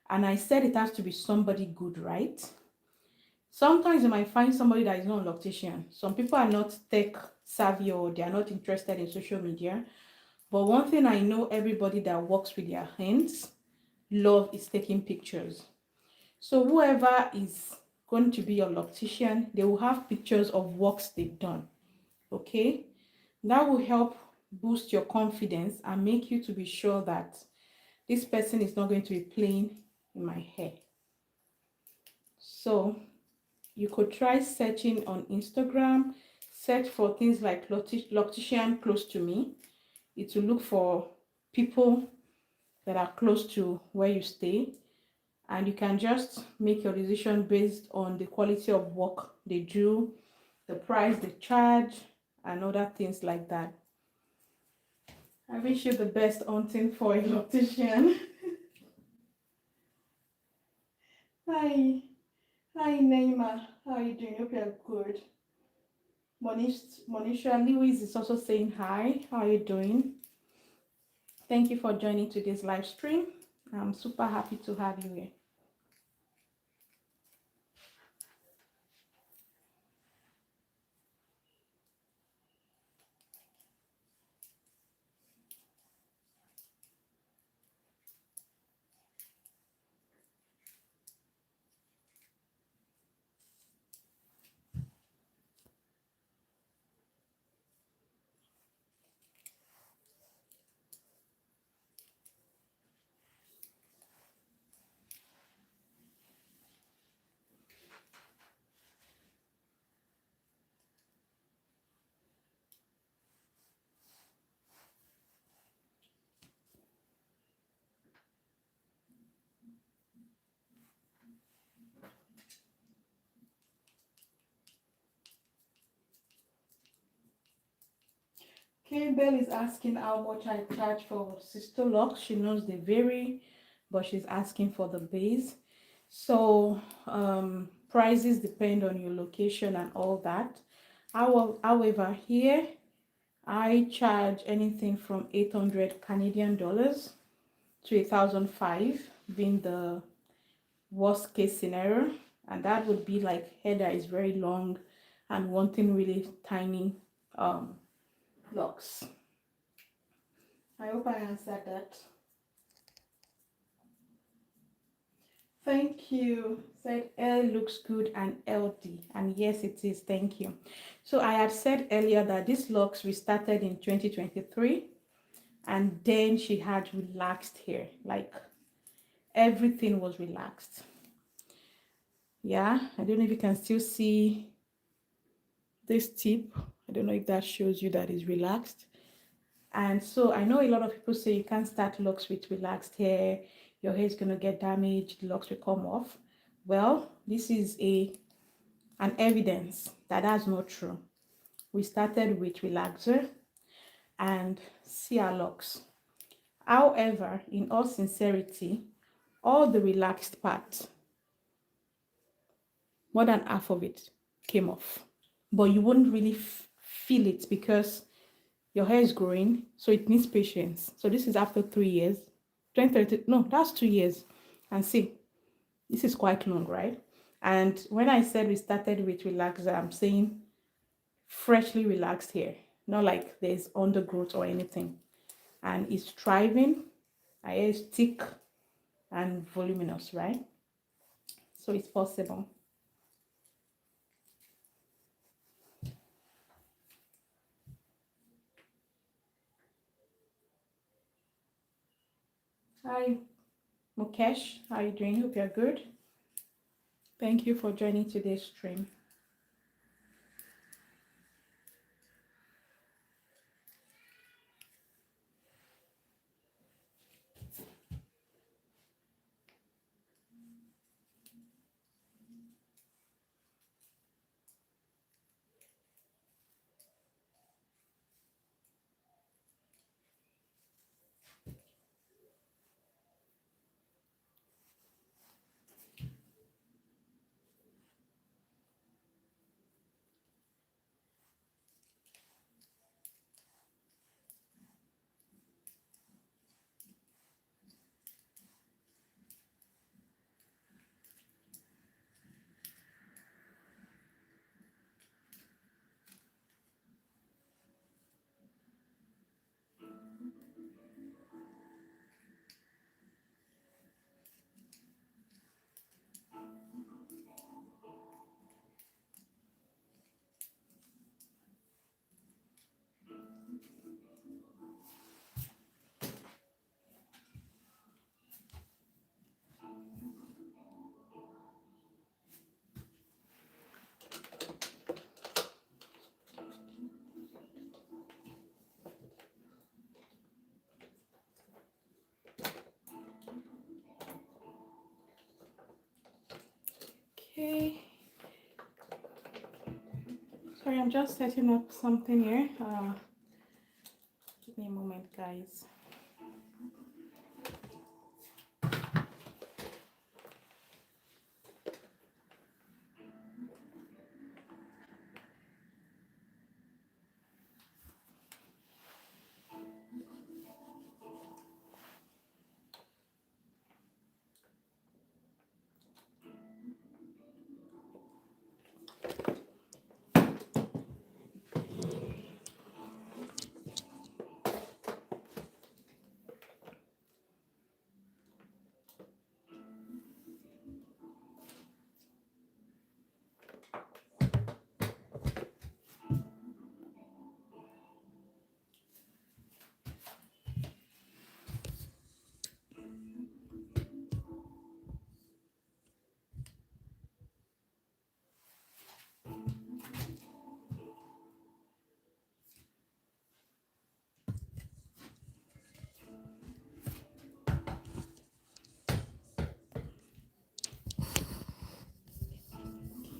And I said it has to be somebody good, right? Sometimes you might find somebody that is not a loctician. Some people are not tech savvy or they are not interested in social media. But one thing I know everybody that works with their hands love is taking pictures. So whoever is going to be your loctician, they will have pictures of works they've done. Okay? That will help boost your confidence and make you to be sure that this person is not going to be playing in my hair. So you could try searching on Instagram, search for things like loctician close to me. It will look for people that are close to where you stay, and you can just make your decision based on the quality of work they do, the price they charge, and other things like that. I wish you the best hunting for a loctician. Hi. Hi, Naima. How are you doing? Hope you're good. Monisha Lewis is also saying hi. How are you doing? Thank you for joining today's live stream. I'm super happy to have you here. Bell is asking how much I charge for Sisterlocks. She knows they vary, but she's asking for the base. So prices depend on your location and all that. However, here I charge anything from 800 Canadian dollars to 1,005, being the worst case scenario, and that would be like hair that is very long and wanting really tiny locks. I hope I answered that. Thank you. Said L looks good and healthy. And yes, it is. Thank you. So I had said earlier that this locks restarted in 2023, and then she had relaxed hair. Like everything was relaxed. Yeah, I don't know if you can still see this tip. I don't know if that shows you that it's relaxed. And so I know a lot of people say you can't start locks with relaxed hair. Your hair is going to get damaged. The locks will come off. Well, this is an evidence that that's not true. We started with relaxer and see our locks. However, in all sincerity, all the relaxed part, more than half of it came off. But you wouldn't really feel it because your hair is growing, so it needs patience. So this is after 3 years. 2030, no, that's 2 years. And see, this is quite long, right? And when I said we started with relaxer, I'm saying freshly relaxed hair, not like there's undergrowth or anything. And it's thriving. My hair is thick and voluminous, right? So it's possible. Hi, Mukesh. How are you doing? Hope you're good. Thank you for joining today's stream. Okay. Sorry, I'm just setting up something here. Give me a moment, guys.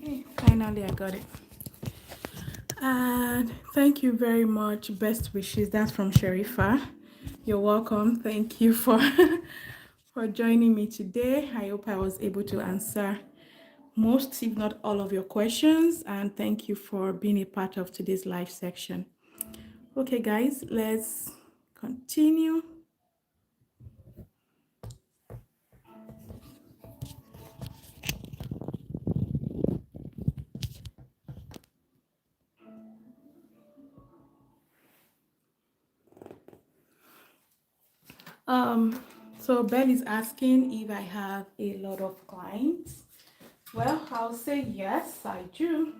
Okay, finally I got it. And thank you very much. Best wishes. That's from Sharifa. You're welcome. Thank you for for joining me today. I hope I was able to answer most, if not all, of your questions. And thank you for being a part of today's live section. Okay, guys, let's continue. So Belle is asking if I have a lot of clients. Well, I'll say yes, I do.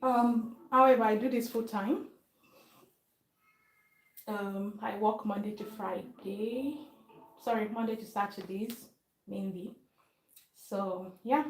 However, I do this full time. I work Monday to Friday. Sorry, Monday to Saturdays mainly. So yeah.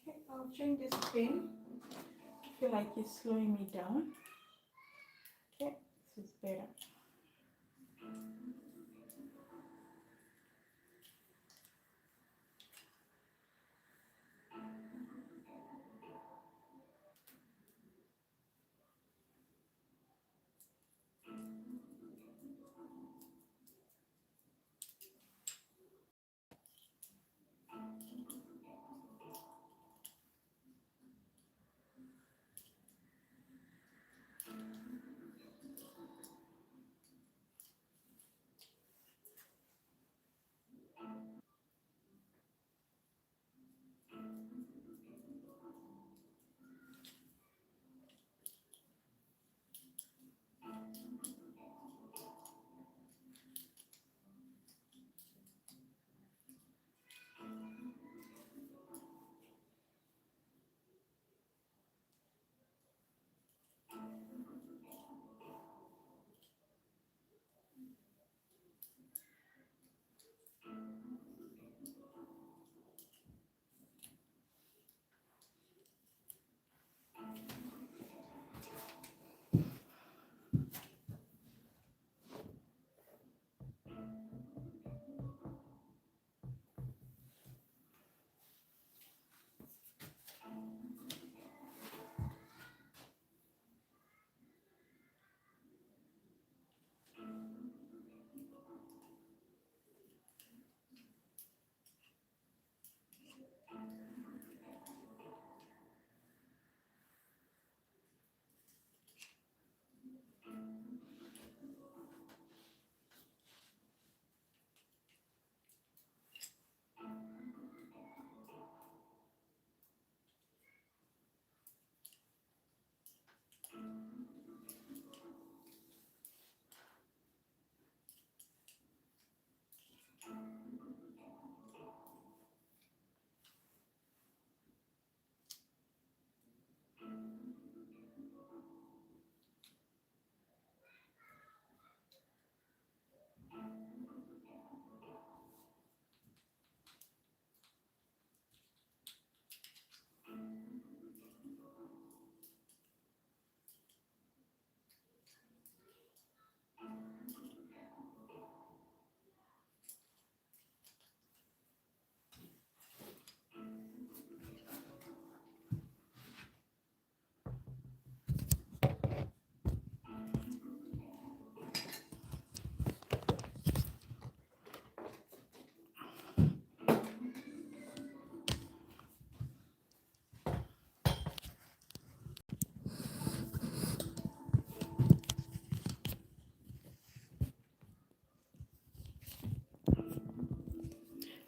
Okay, I'll change this pin. I feel like it's slowing me down. Okay, this is better.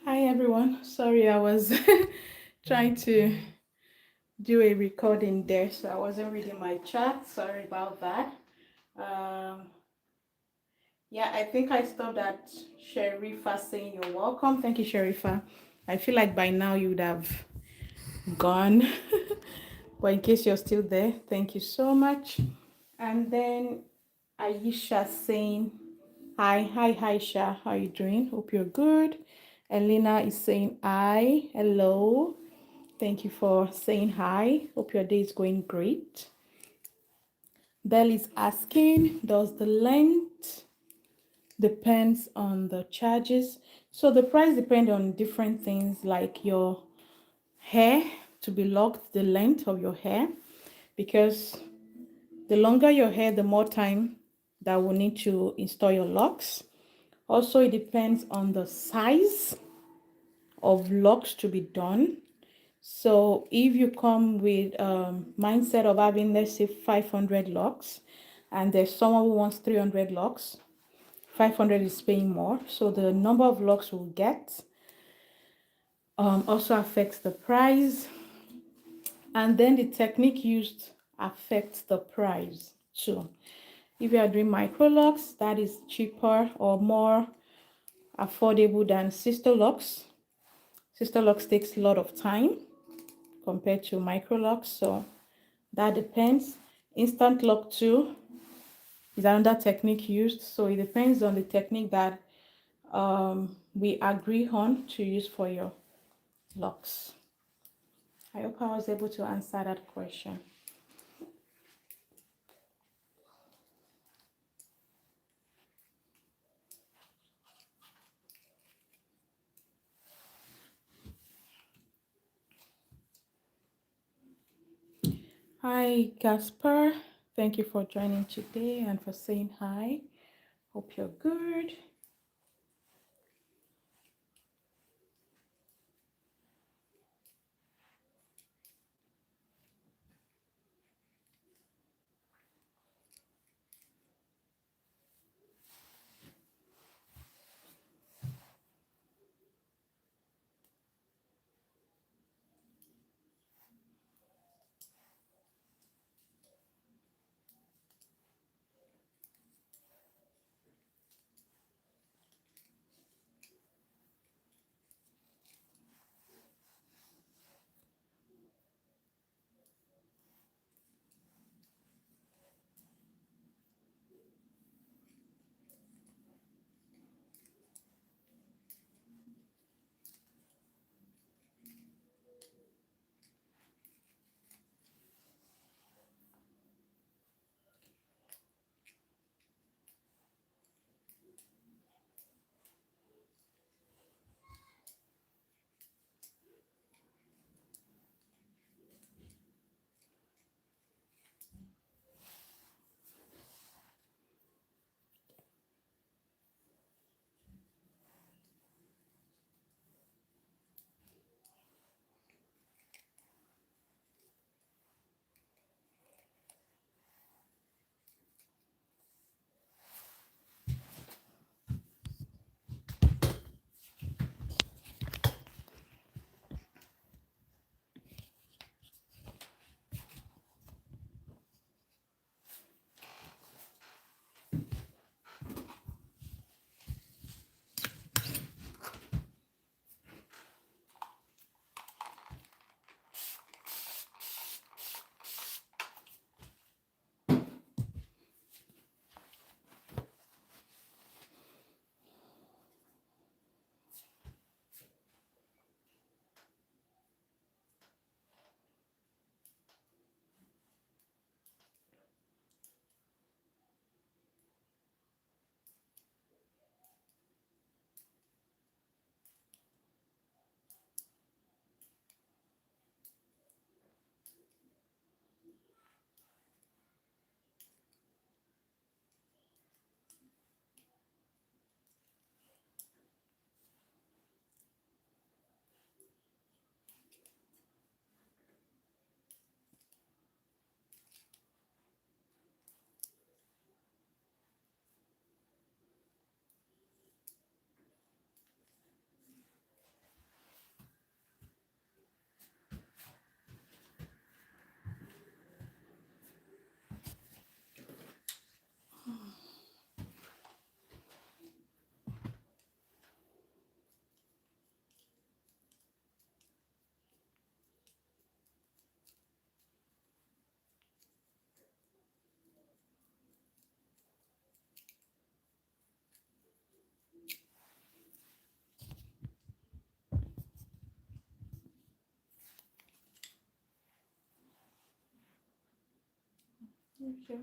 Hi everyone. Sorry, I was trying to do a recording there, so I wasn't reading my chat. Sorry about that. Um, yeah, I think I stopped at Sharifa saying you're welcome. Thank you, Sharifa. I feel like by now you would have gone, but in case you're still there, thank you so much. And then Aisha saying hi, hi, Aisha. How are you doing? Hope you're good. Elena is saying hi, hello. Thank you for saying hi. Hope your day is going great. Belle is asking, does the length depends on the charges? So the price depends on different things like your hair to be locked, the length of your hair, because the longer your hair, the more time that will need to install your locks. Also, it depends on the size of locks to be done. So if you come with mindset of having, let's say, 500 locks, and there's someone who wants 300 locks, 500 is paying more. So the number of locks we'll get also affects the price. And then the technique used affects the price too. If you are doing micro locks, that is cheaper or more affordable than Sisterlocks. Sisterlocks takes a lot of time compared to micro locks, so that depends. Instant lock too is another technique used, so it depends on the technique that we agree on to use for your locks. I hope I was able to answer that question. Hi, Gasper. Thank you for joining today and for saying hi. Hope you're good. Ṣe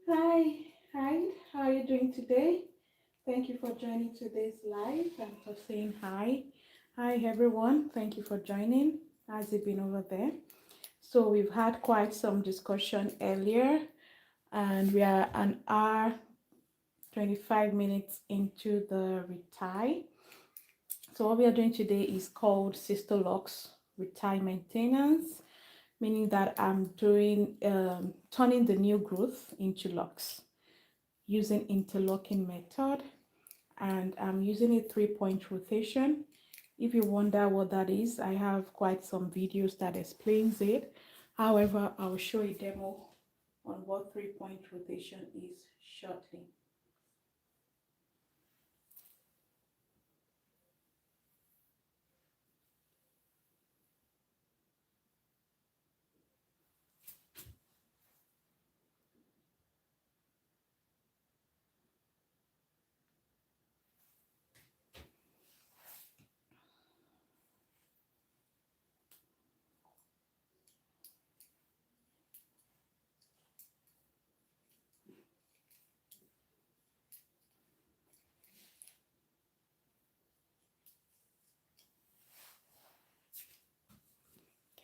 Hi, hi, how are you doing today? Thank you for joining today's live and for saying hi. Hi, everyone. Thank you for joining. How's it been over there? So, we've had quite some discussion earlier, and we are an hour 25 minutes into the retie. So, what we are doing today is called Sisterlocks Retie maintenance, meaning that I'm doing turning the new growth into locks using interlocking method, and I'm using a 3-point rotation. If you wonder what that is, I have quite some videos that explains it. However, I'll show a demo on what 3-point rotation is shortly.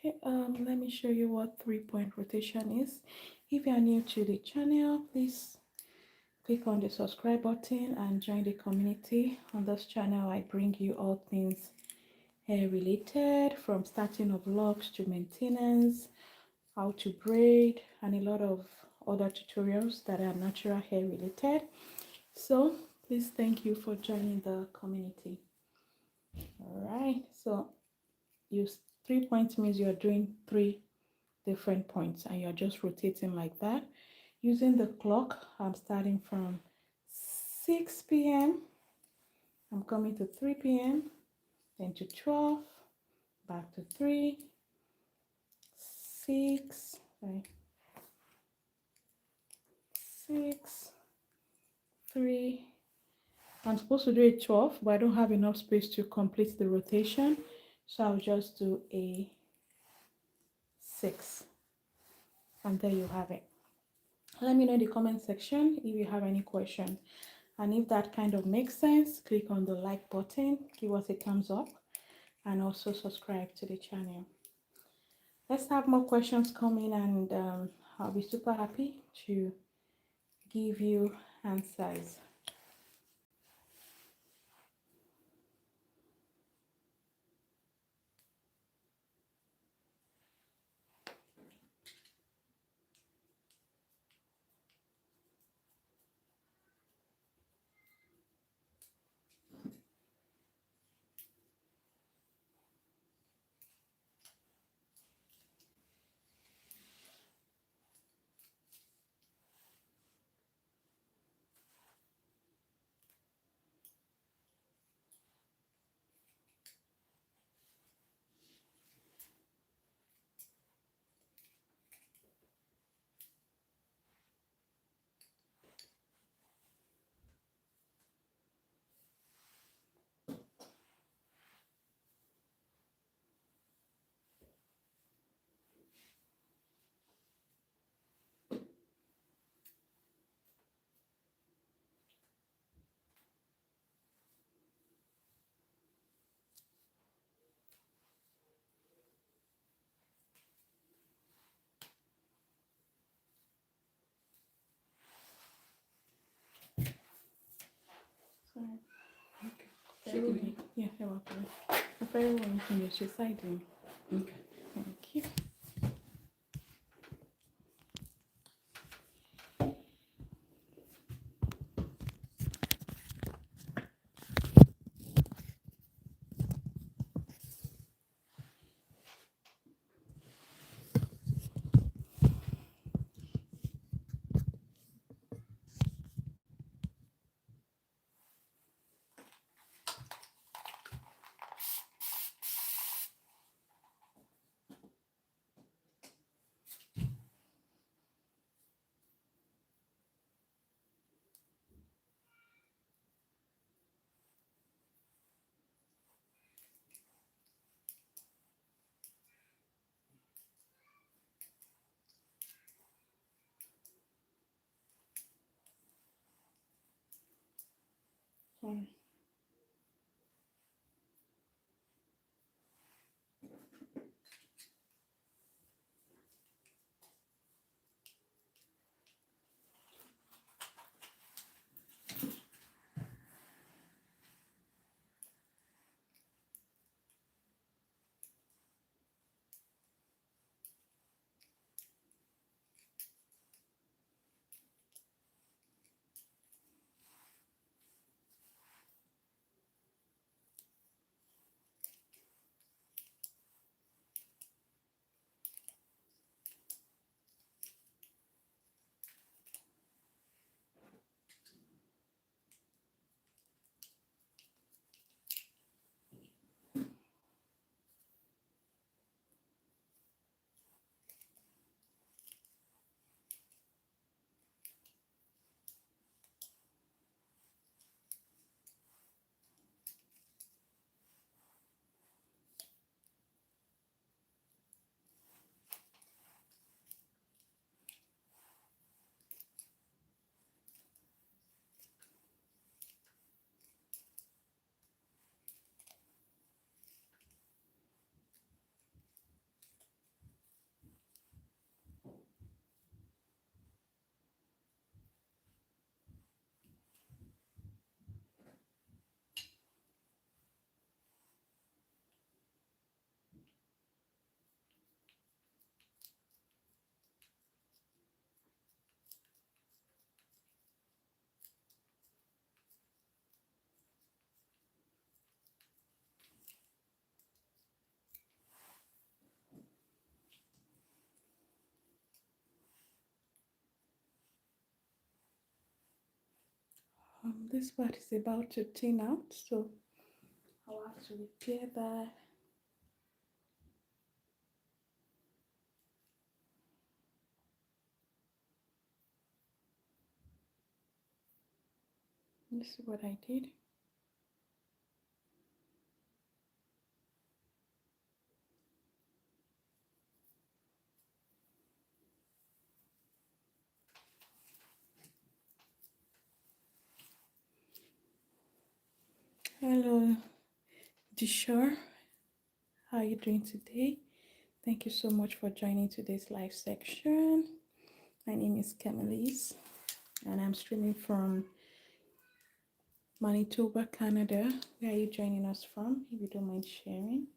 Okay, let me show you what 3-point rotation is. If you are new to the channel, please click on the subscribe button and join the community. On this channel, I bring you all things hair related, from starting of locks to maintenance, how to braid, and a lot of other tutorials that are natural hair related. So please, thank you for joining the community. All right, so use 3 points means you're doing 3 different points and you're just rotating like that. Using the clock, I'm starting from 6 p.m. I'm coming to 3 p.m., then to 12, back to 3, 6, sorry, 6, 3. I'm supposed to do a 12, but I don't have enough space to complete the rotation, so I'll just do a 6. And there you have it. Let me know in the comment section if you have any question. And if that kind of makes sense, click on the like button, give us a thumbs up, and also subscribe to the channel. Let's have more questions coming, and I'll be super happy to give you answers. Sorry. Shaking. Yeah, you're welcome. Very well, you can use your side in. Okay. Thank you. Mm. This part is about to thin out, so I'll have to repair that. This is what I did. Hello, Dishore. How are you doing today? Thank you so much for joining today's live section. My name is Camelise, and I'm streaming from Manitoba, Canada. Where are you joining us from, if you don't mind sharing?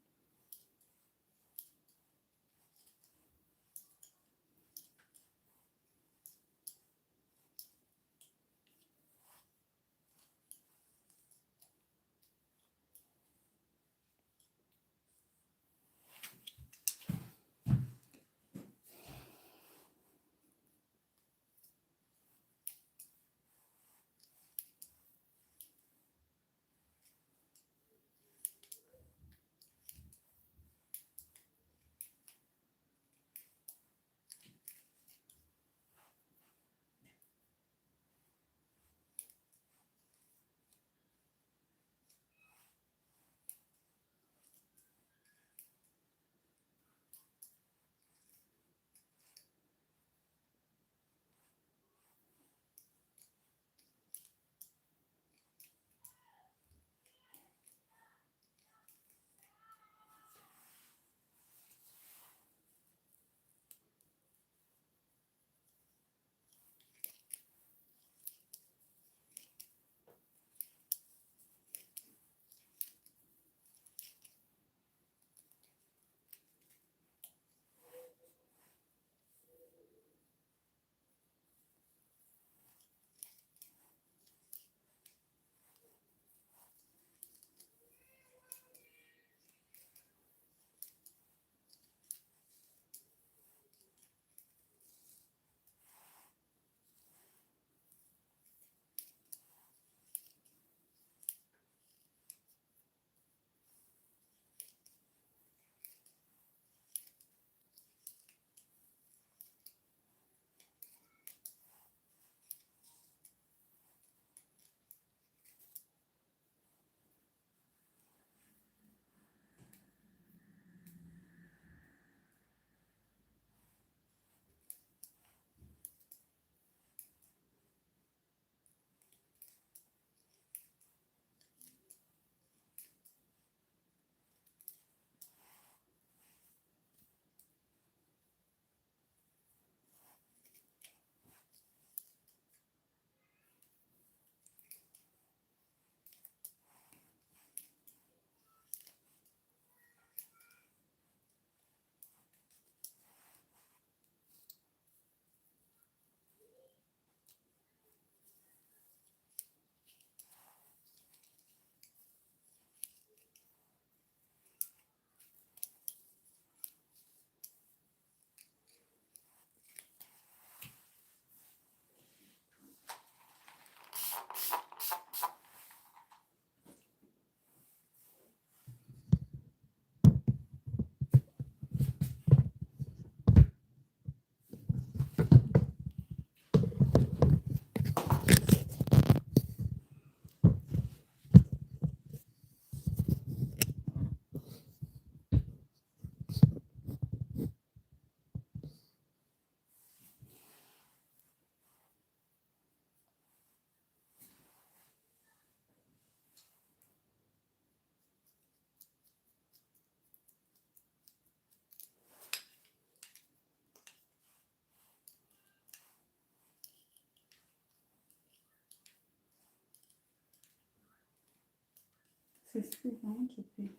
I want to pay.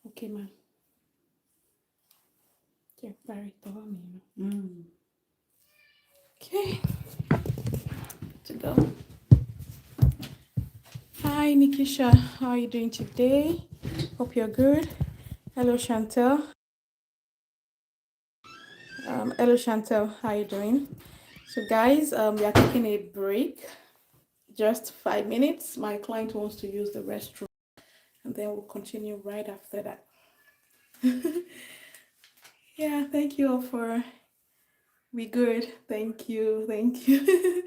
Okay, ma'am. Yeah, very thorough. Okay, to go. Hi, Nikisha. How are you doing today? Hope you're good. Hello, Chantel. Hello, Chantel. How are you doing? So, guys, we are taking a break. Just 5 minutes. My client wants to use the restroom, and then we'll continue right after that. Yeah, thank you all for. We good. Thank you. Thank you.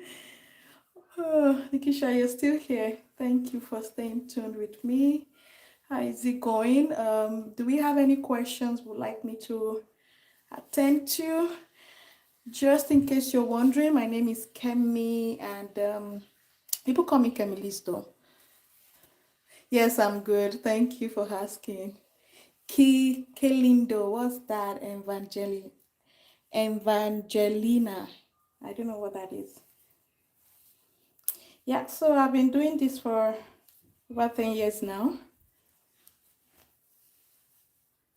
Oh, Nikisha, you're still here. Thank you for staying tuned with me. How is it going? Do we have any questions would like me to attend to? Just in case you're wondering, my name is Kemi, and people call me Kemi Listo. Yes, I'm good. Thank you for asking. Kelindo, what's that? Evangelina. I don't know what that is. Yeah, so I've been doing this for about 10 years now.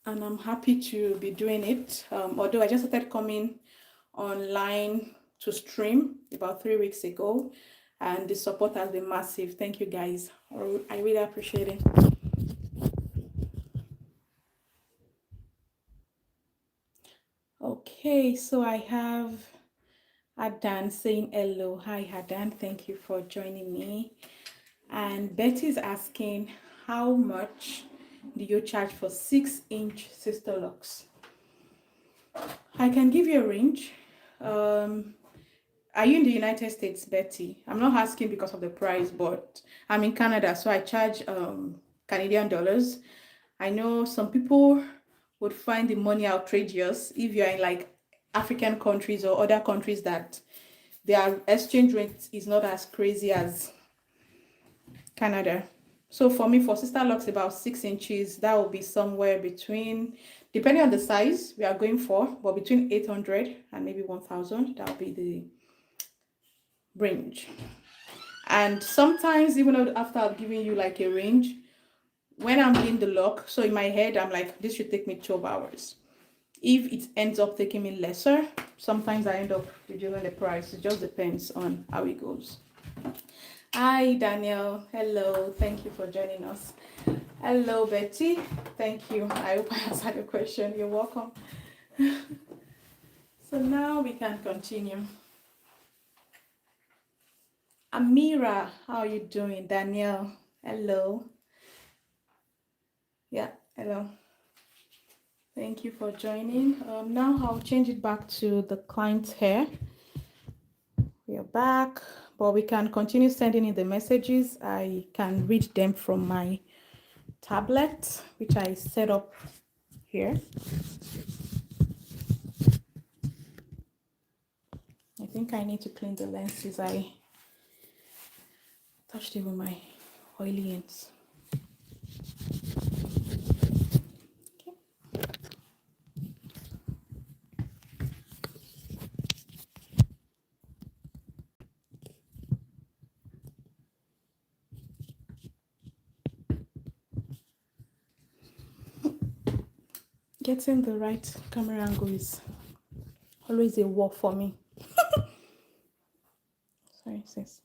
And I'm happy to be doing it. Although I just started coming online to stream about 3 weeks ago, and the support has been massive. Thank you guys. I really appreciate it. Okay, so I have Adan saying hello. Hi Adan, thank you for joining me. And Betty is asking, how much do you charge for 6-inch Sisterlocks? I can give you a range. Are you in the United States, Betty? I'm not asking because of the price, but I'm in Canada, so I charge Canadian dollars. I know some people would find the money outrageous if you're in like African countries or other countries that their exchange rate is not as crazy as Canada. So for me, for Sisterlocks, about 6 inches, that will be somewhere between, depending on the size we are going for, but between 800 and maybe 1,000. That will be the range. And sometimes, even after I've given you like a range, when I'm in the lock, so in my head, I'm like, this should take me 12 hours. If it ends up taking me lesser, sometimes I end up reducing the price. It just depends on how it goes. Hi, Daniel. Hello. Thank you for joining us. Hello, Betty. Thank you. I hope I answered your question. You're welcome. So now we can continue. Amira, how are you doing? Daniel, hello. Yeah, hello. Thank you for joining. Now I'll change it back to the client's hair. We are back, but we can continue sending in the messages. I can read them from my tablet, which I set up here. I think I need to clean the lenses. I touched it with my oily hands. Getting the right camera angle is always a war for me. Sorry, sis.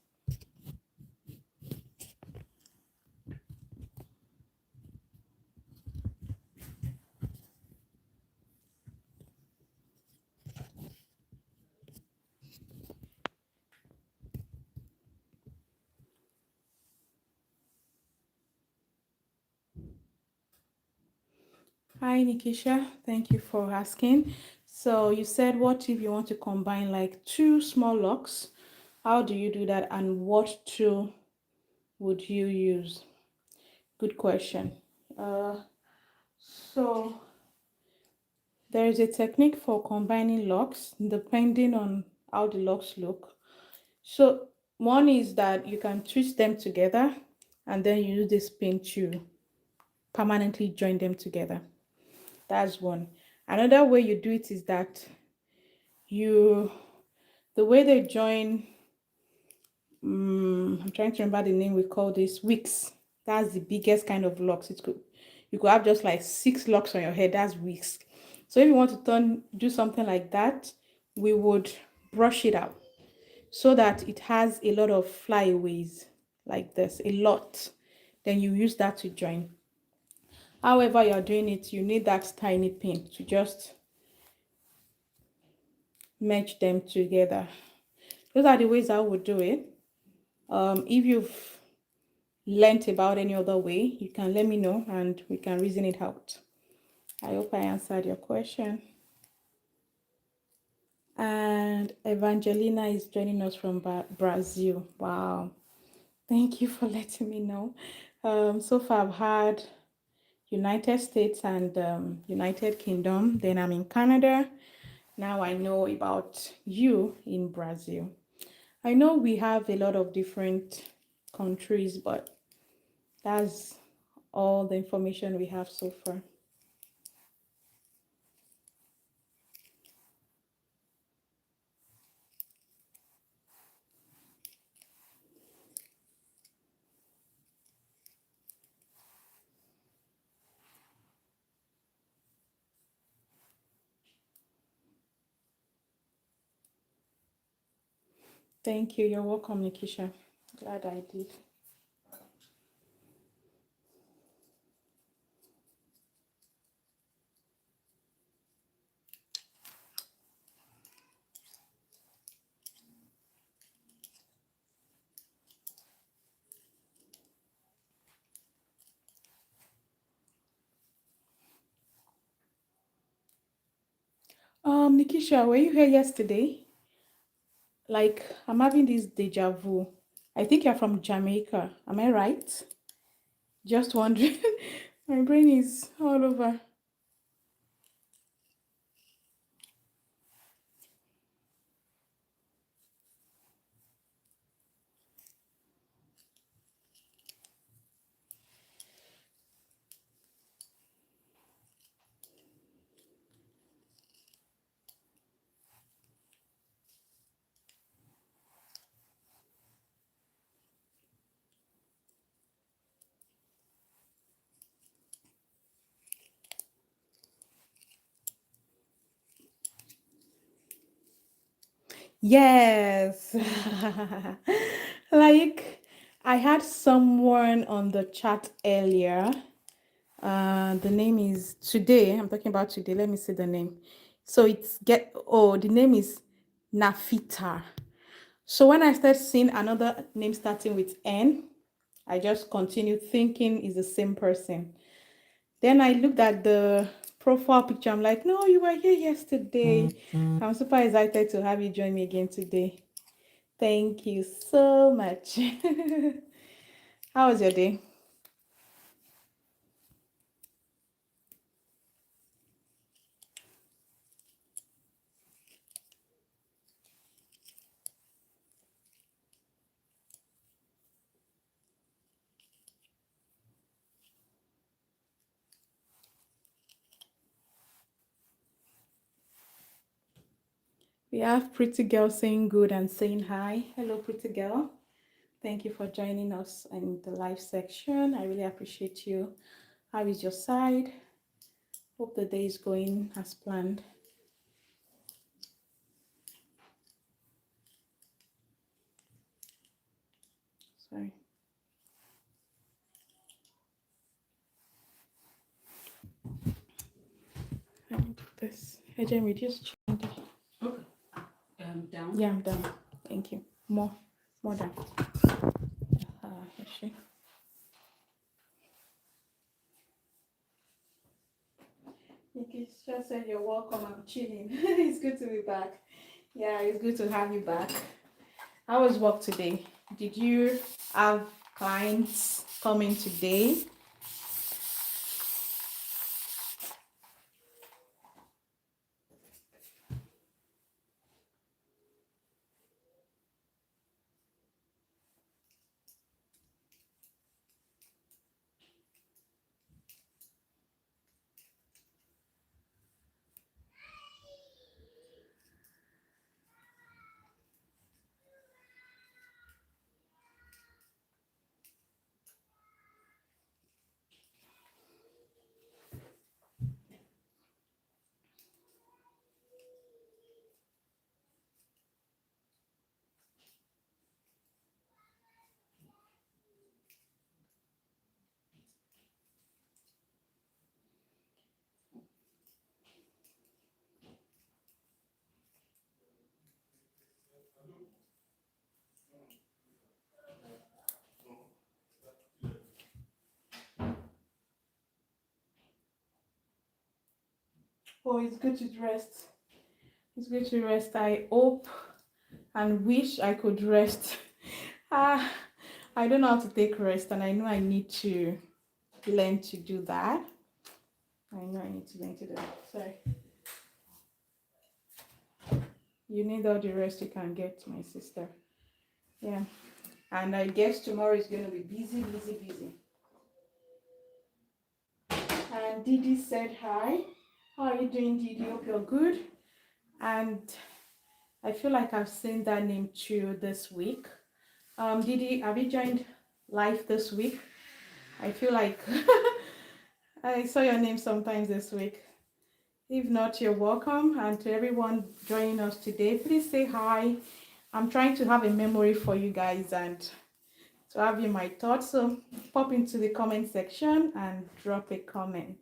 Hi, Nikisha. Thank you for asking. So you said, what if you want to combine like 2 small locks? How do you do that, and what tool would you use? Good question. So there is a technique for combining locks depending on how the locks look. So one is that you can twist them together and then you use this pin to permanently join them together. That's one. Another way you do it is that the way they join, I'm trying to remember the name we call this, wicks. That's the biggest kind of locks. You could have just like 6 locks on your head. That's wigs. So if you want to do something like that, we would brush it out so that it has a lot of flyaways like this, a lot. Then you use that to join. However you're doing it, you need that tiny pin to just merge them together. Those are the ways I would do it. If you've learnt about any other way, you can let me know and we can reason it out. I hope I answered your question. And Evangelina is joining us from Brazil. Wow. Thank you for letting me know. So far I've had United States and United Kingdom. Then I'm in Canada. Now I know about you in Brazil. I know we have a lot of different countries, but that's all the information we have so far. Thank you. You're welcome, Nikisha. Glad I did. Nikisha, were you here yesterday? Like, I'm having this deja vu. I think you're from Jamaica. Am I right? Just wondering. My brain is all over. Yes. Like, I had someone on the chat earlier. The name is today. I'm talking about today. Let me see the name. So the name is Nafita. So when I start seeing another name starting with N, I just continue thinking is the same person. Then I looked at the profile picture. I'm like, no, you were here yesterday. I'm super excited to have you join me again today. Thank you so much. How was your day? We have Pretty Girl saying good and saying hi. Hello, Pretty Girl. Thank you for joining us in the live section. I really appreciate you. How is your side? Hope the day is going as planned. Sorry. Let me do this. Hey, Jamie, just change it. Okay. Down. Yeah, I'm done. Thank you. More down. She. Nikisha said you're welcome. I'm chilling. It's good to be back. Yeah, it's good to have you back. How was work today? Did you have clients coming today? Oh, it's good to rest. It's good to rest. I hope and wish I could rest. Ah, I don't know how to take rest, and I know I need to learn to do that. I know I need to learn to do that. Sorry. You need all the rest you can get, my sister. Yeah. And I guess tomorrow is going to be busy, busy, busy. And Didi said hi. How are you doing, Didi? Hope you're good. And I feel like I've seen that name too this week. Didi, have you joined live this week? I feel like I saw your name sometimes this week. If not, you're welcome. And to everyone joining us today, please say hi. I'm trying to have a memory for you guys and to have you my thoughts. So pop into the comment section and drop a comment.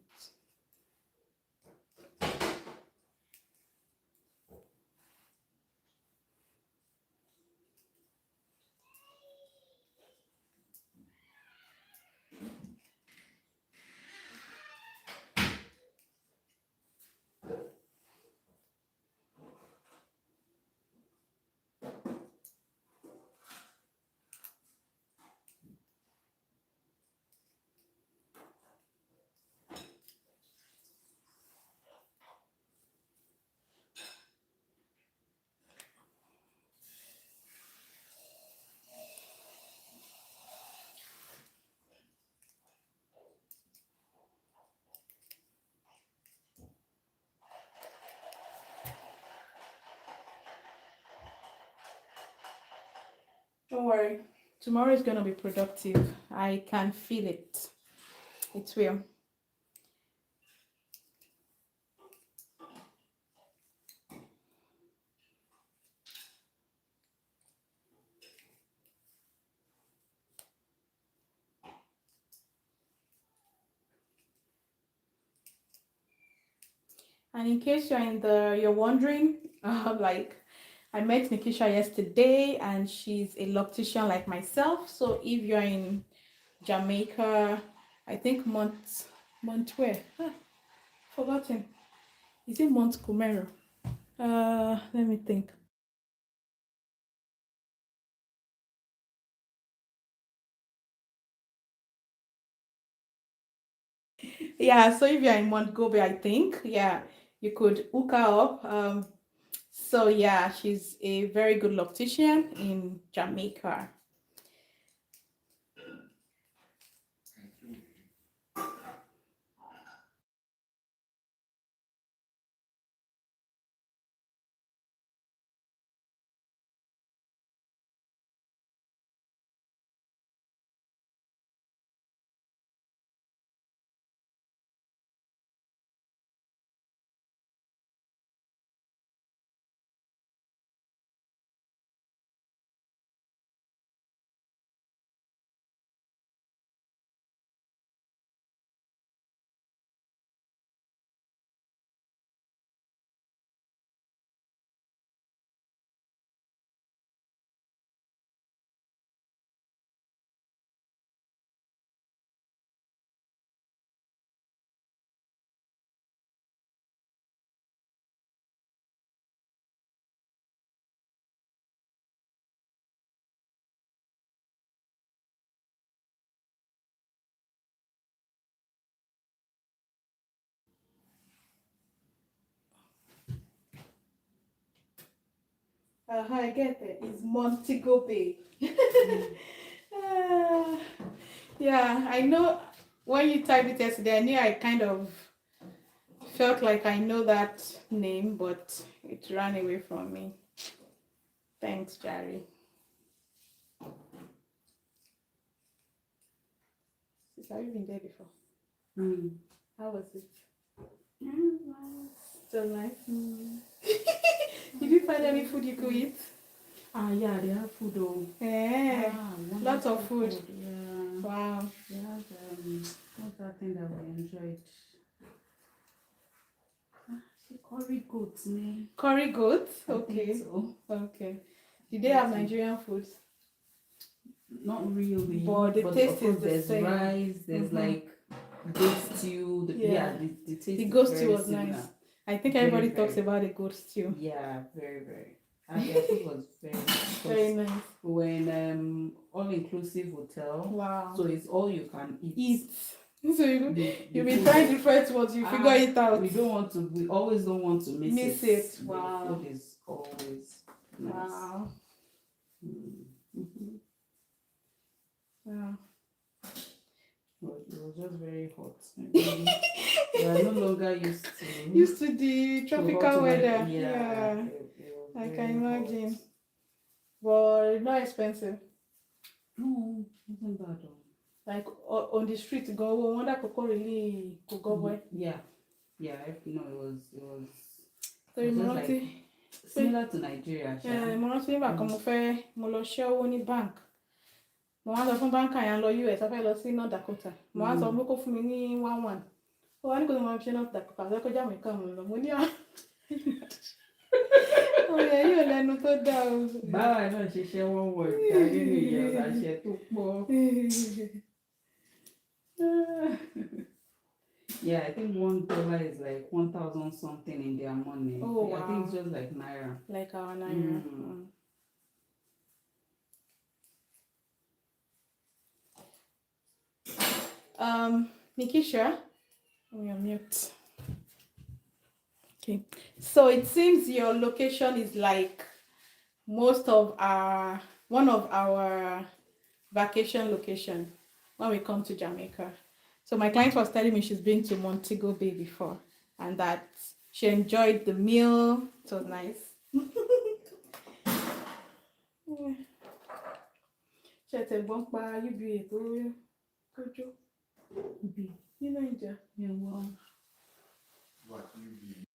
Don't worry, tomorrow is going to be productive. I can feel it. It will. And in case you're wondering, like I met Nikisha yesterday and she's a loctician like myself. So if you're in Jamaica, I think Mont where? Forgotten. Is it Montgomery? Let me think. Yeah, so if you're in Montgomery, I think, yeah, you could hook her up. So yeah, she's a very good loctician in Jamaica. I get it. It's Montego Bay. Uh, yeah, I know when you typed it yesterday, I knew I kind of felt like I know that name, but it ran away from me. Thanks, Jerry. Have you been there before? How was it? So nice. Did you find any food you could eat? Yeah, they have food though. Yeah, lots of food. Yeah. Wow. They have what's that thing that we enjoyed? Curry goats, man. Curry goat? I Okay. think so. Okay. Did they have Nigerian food? Not really. But the taste is the there's same. rice, there's like goat stew. The taste the is goat very stew was similar. nice. I think Very, everybody talks very. about the goat stew. Yeah, very, very. And their food was very nice. Very nice. When all inclusive hotel, Wow. so it's all you can eat. Eat. So you'll be food trying is- different ones, you figure it out. We always don't want to miss it. Wow. The food is always nice. Wow. Mm-hmm. Wow. But it was just very hot. Maybe we are no longer Used to the to tropical hot weather. Yeah. Yeah. It was I very can imagine. hot. But it's not expensive. No, wasn't bad though. Like on the street, go wonder coco really coco boy. Yeah, it was. So it you was just want to. like similar to Nigeria. Mo rántí nígbà kan mo lọ ṣẹ́ owó ní bank. Mo wá sọ fún báńkà yẹn lọ US, a fẹ́ lọ sí North Dakota. Mo wá sọ pé kó fún mi ní 11. Ó wá ní kó tó máa fi ṣe North Dakota, àti ẹ̀kọ́ jáwé kan mo lọ. Mo ní ọ̀rẹ́ yóò lẹ́nu tó dáa o. Báwa náà ṣiṣẹ́ wọ́n wọ ìdarí nìyẹn àṣẹ tó pọ̀. Yeah, I think $1 is like 1,000 something in their money. Oh, wow. I think it's just like naira. Like our naira. Nikisha, we are mute. Okay, so it seems your location is like one of our vacation location when we come to Jamaica. So my client was telling me she's been to Montego Bay before and that she enjoyed the meal. It was nice. What UB?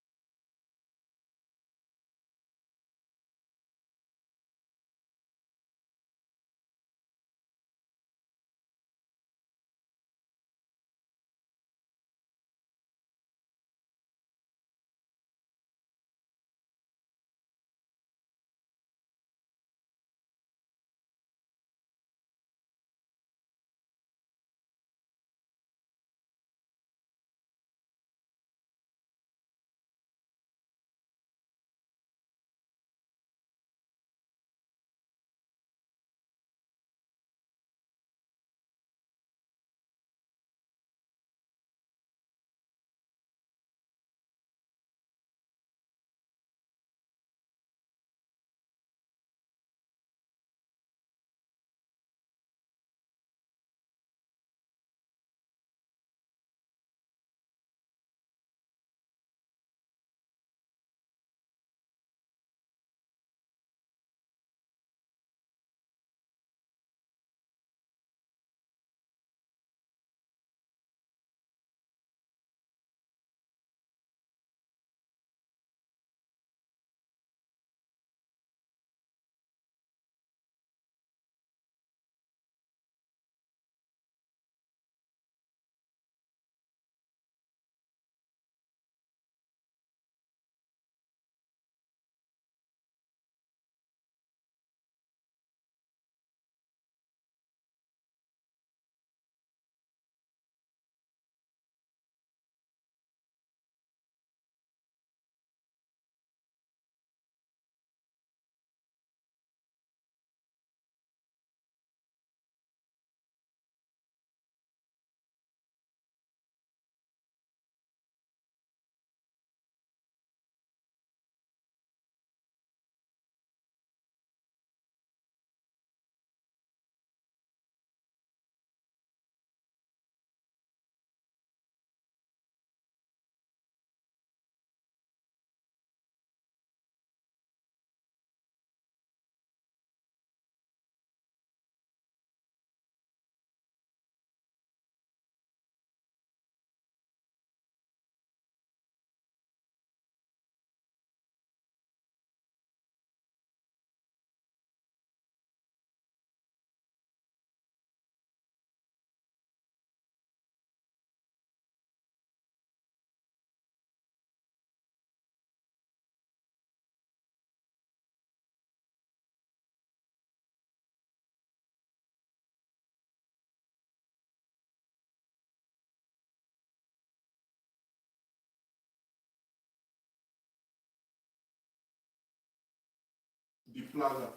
the plaza.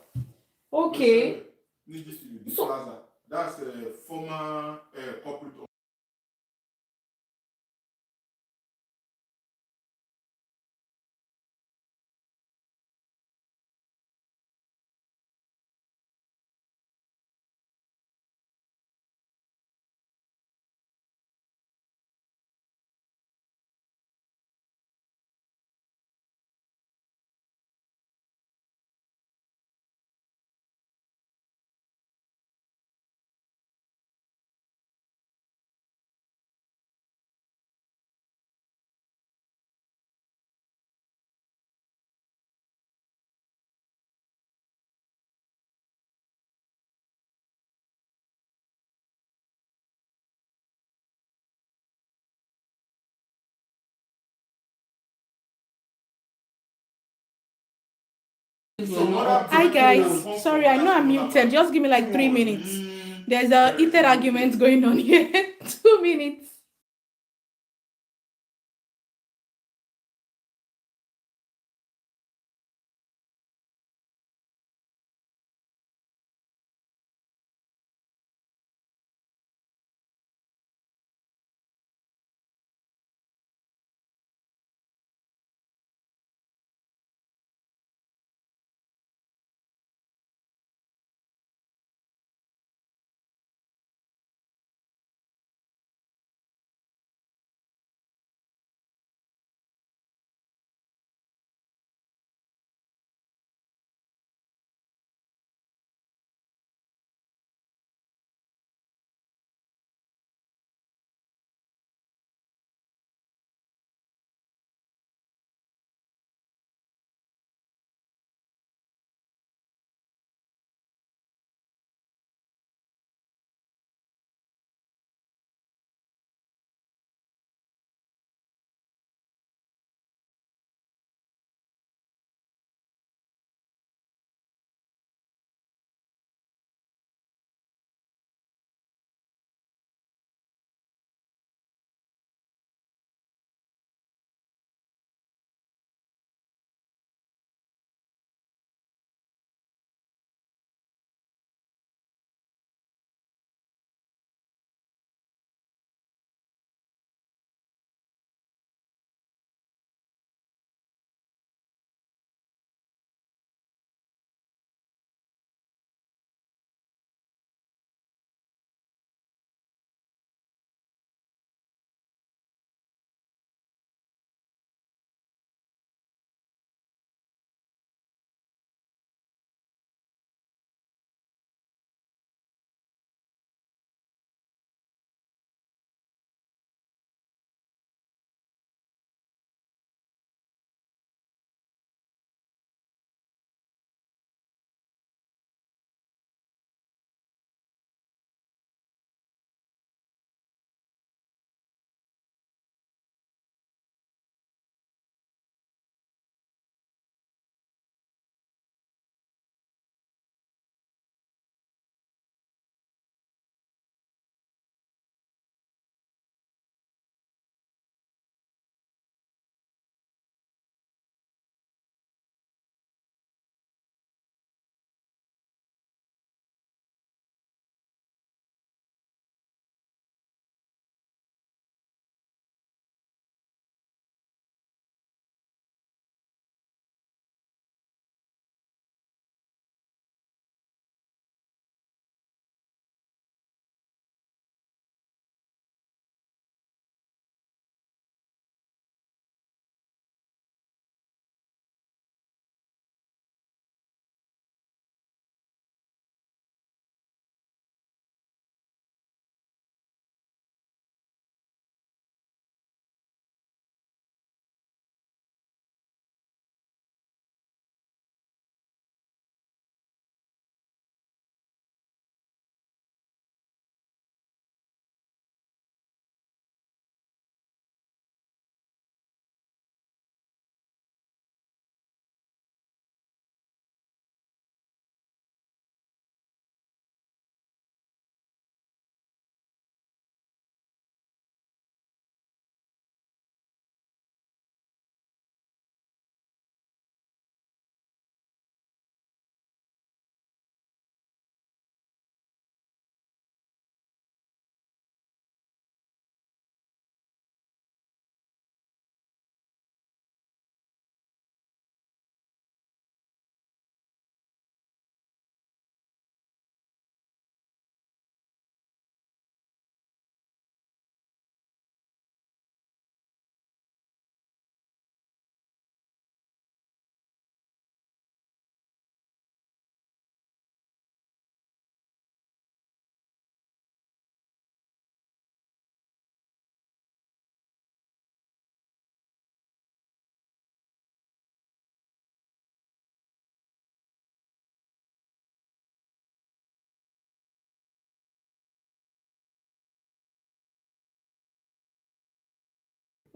Okay. The So- plaza. That's a former corporate. Hi guys, sorry, I know I'm muted. Just give me like 3 minutes. There's a heated argument going on here. 2 minutes.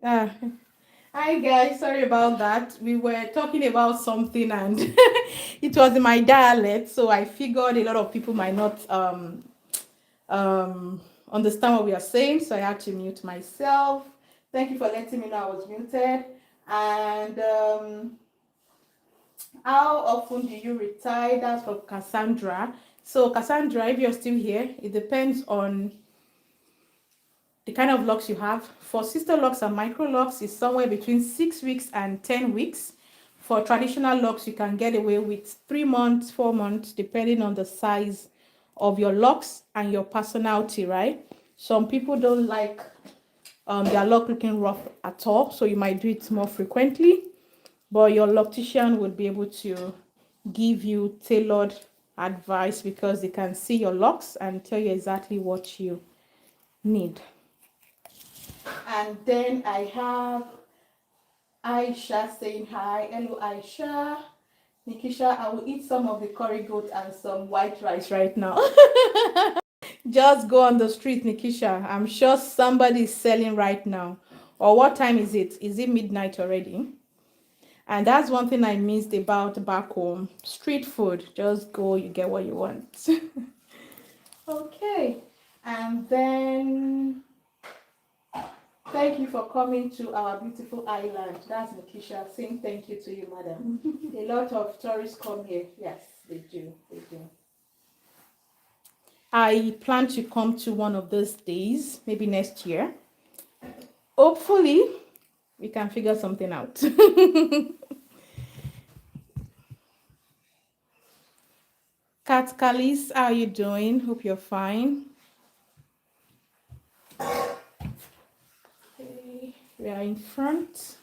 Ah, hi guys, sorry about that. We were talking about something and it was in my dialect, so I figured a lot of people might not understand what we are saying, so I had to mute myself. Thank you for letting me know I was muted. And how often do you retire? That's from Cassandra. So Cassandra, if you're still here, it depends on the kind of locks you have. For sister locks and micro locks is somewhere between 6 weeks and 10 weeks. For traditional locks, you can get away with 3 months, 4 months, depending on the size of your locks and your personality, right? Some people don't like their lock looking rough at all, so you might do it more frequently, but your loctician would be able to give you tailored advice because they can see your locks and tell you exactly what you need. And then I have Aisha saying hi. Hello, Aisha. Nikisha, I will eat some of the curry goat and some white rice right now. Just go on the street, Nikisha. I'm sure somebody is selling right now. Or what time is it? Is it midnight already? And that's one thing I missed about back home. Street food. Just go, you get what you want. Okay. And then thank you for coming to our beautiful island. That's Nikisha saying thank you to you, madam. A lot of tourists come here. Yes, they do. They do. I plan to come to one of those days, maybe next year. Hopefully, we can figure something out. Kat Kalis, how are you doing? Hope you're fine. Okay, we are in front.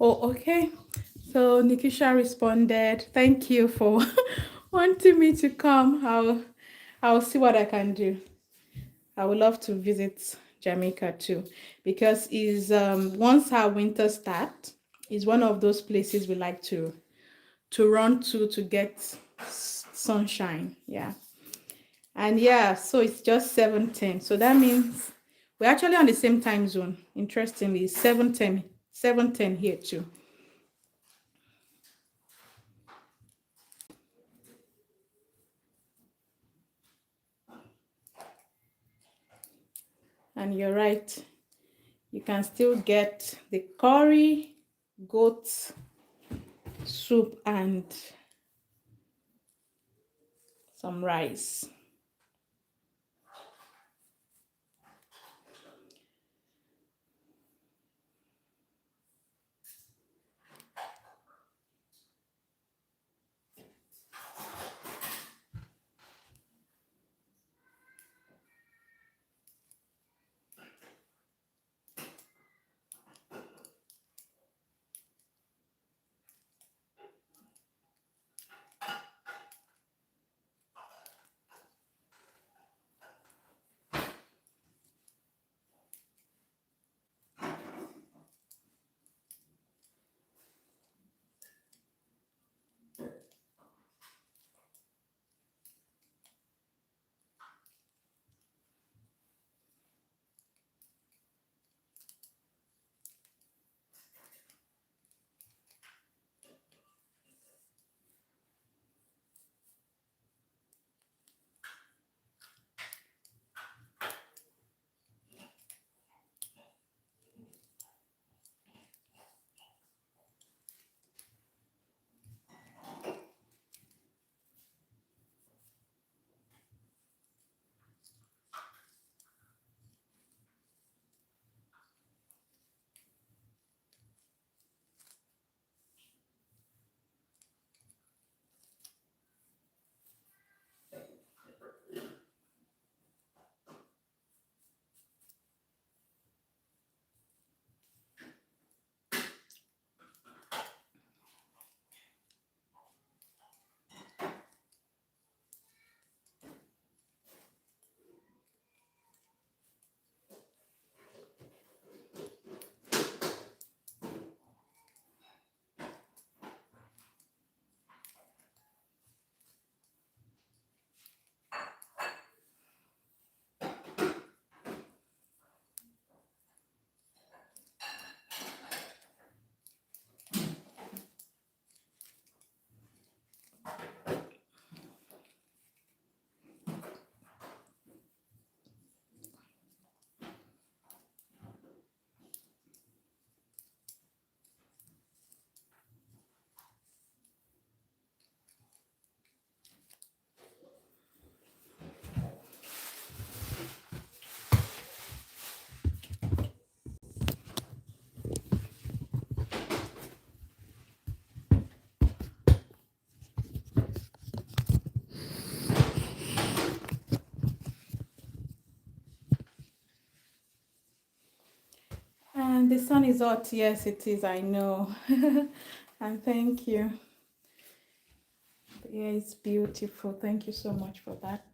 Oh, okay. So Nikisha responded, thank you for wanting me to come. I'll see what I can do. I would love to visit Jamaica too, because is once our winter starts, is one of those places we like to to run to get sunshine. Yeah. And yeah, so it's just 7:10. So that means we're actually on the same time zone. Interestingly, 7:10 here too. And you're right, you can still get the curry, goat soup, and some rice. And the sun is hot. Yes, it is. I know. And thank you. Yeah, it's beautiful. Thank you so much for that.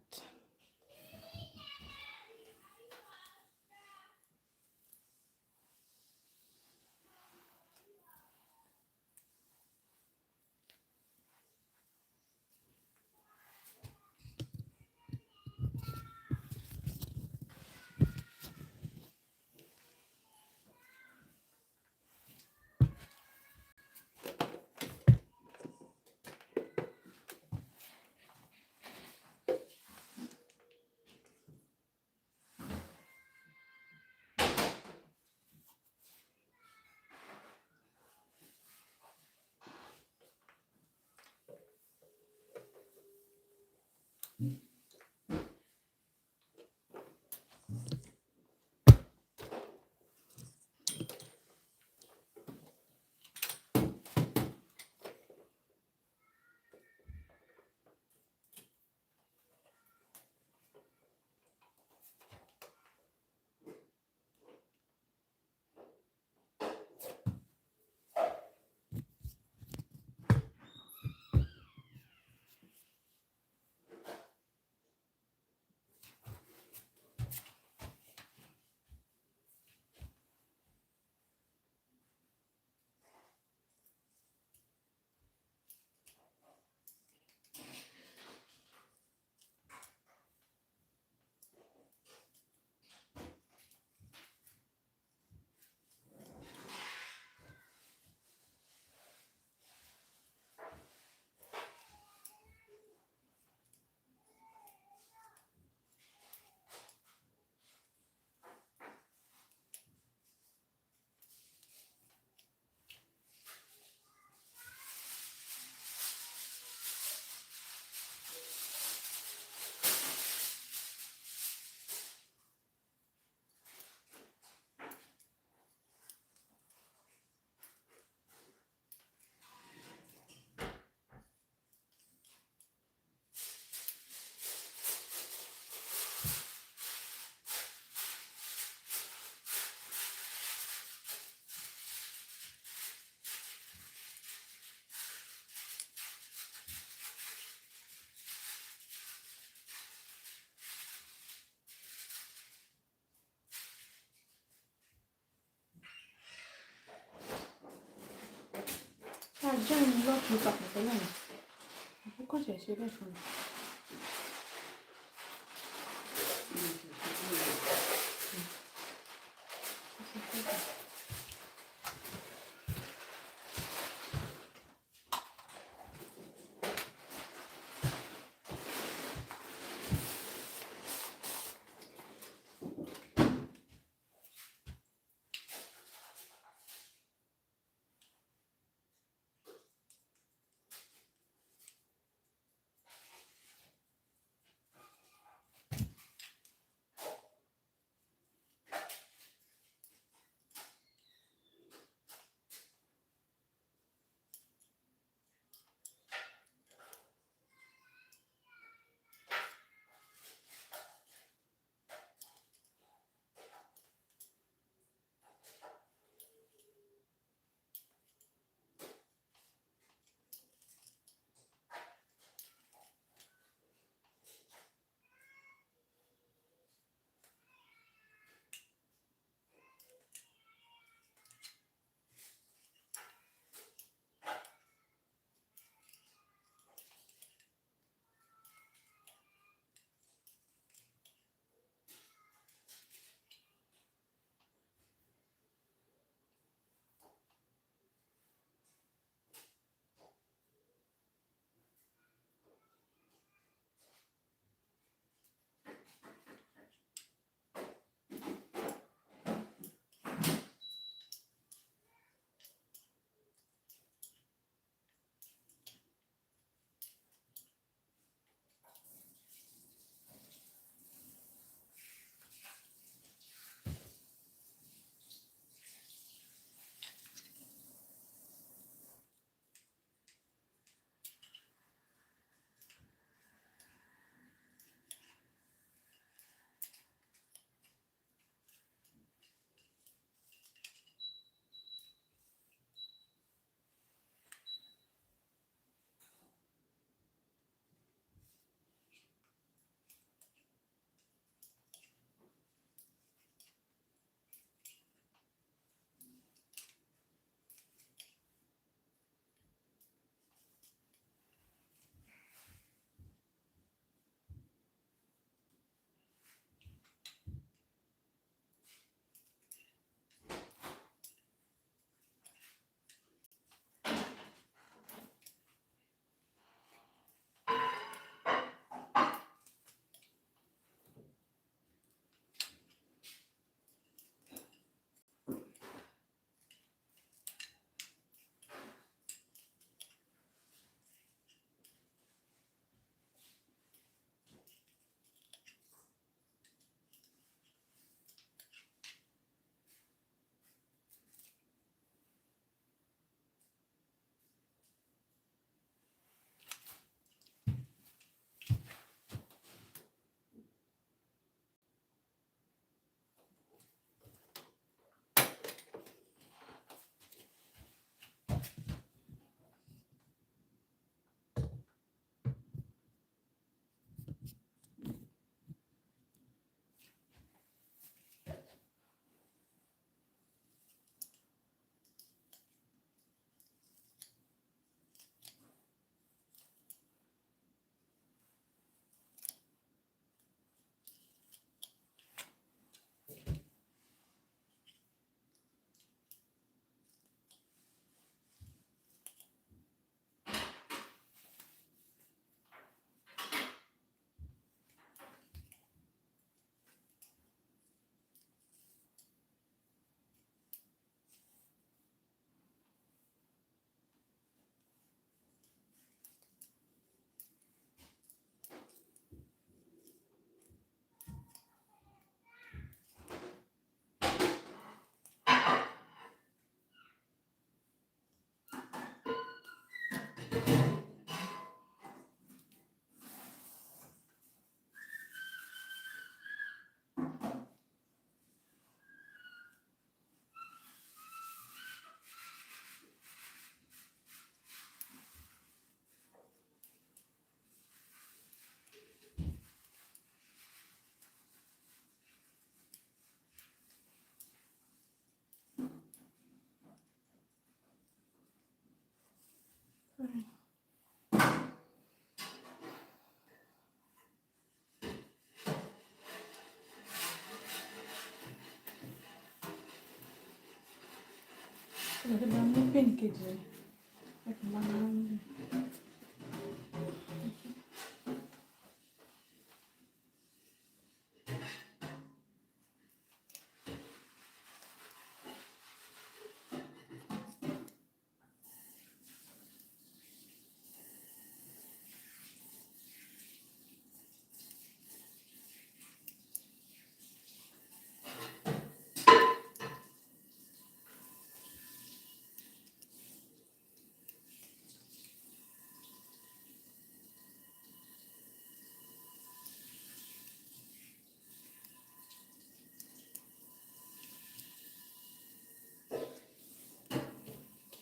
ká join lock mi papọ̀ pẹ̀lú ẹ̀ àkókò ṣẹ̀ ṣe bẹ́ẹ̀ fún mi.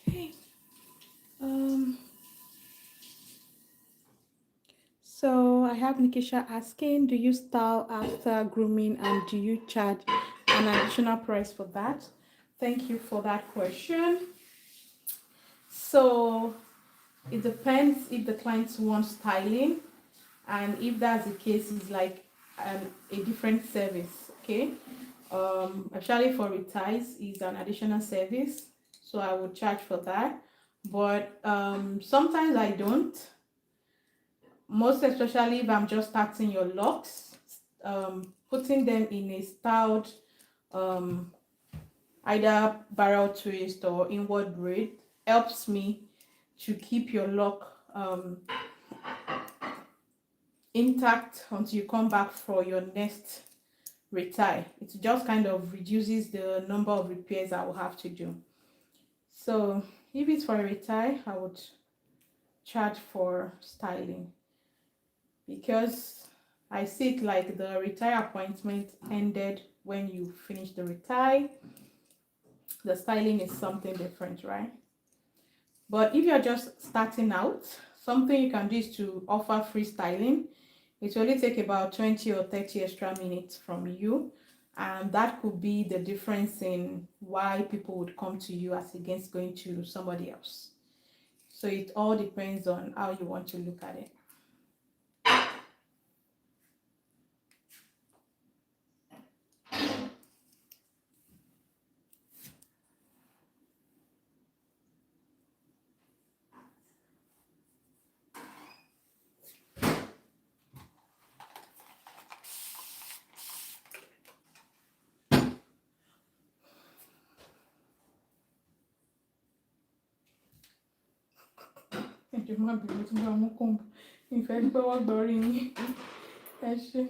Okay. So I have Nikisha asking, do you style after grooming and do you charge an additional price for that? Thank you for that question. So it depends if the clients want styling, and if that's the case, it's like a different service. Okay. Actually for reties is an additional service, so I would charge for that. But sometimes I don't. Most especially if I'm just starting your locks, putting them in a styled either barrel twist or inward braid helps me to keep your lock intact until you come back for your next retie. It just kind of reduces the number of repairs I will have to do. So if it's for a retie, I would charge for styling, because I see it like the retire appointment ended when you finish the retie. The styling is something different, right? But if you're just starting out, something you can do is to offer free styling. It will only take about 20 or 30 extra minutes from you, and that could be the difference in why people would come to you as against going to somebody else. So it all depends on how you want to look at it. Ẹjọ́ má bínú tí mo bá mú kọ́ńbù, ìfẹ́ gbọ́wọ́ gbọ́rí yín. Ẹ ṣé.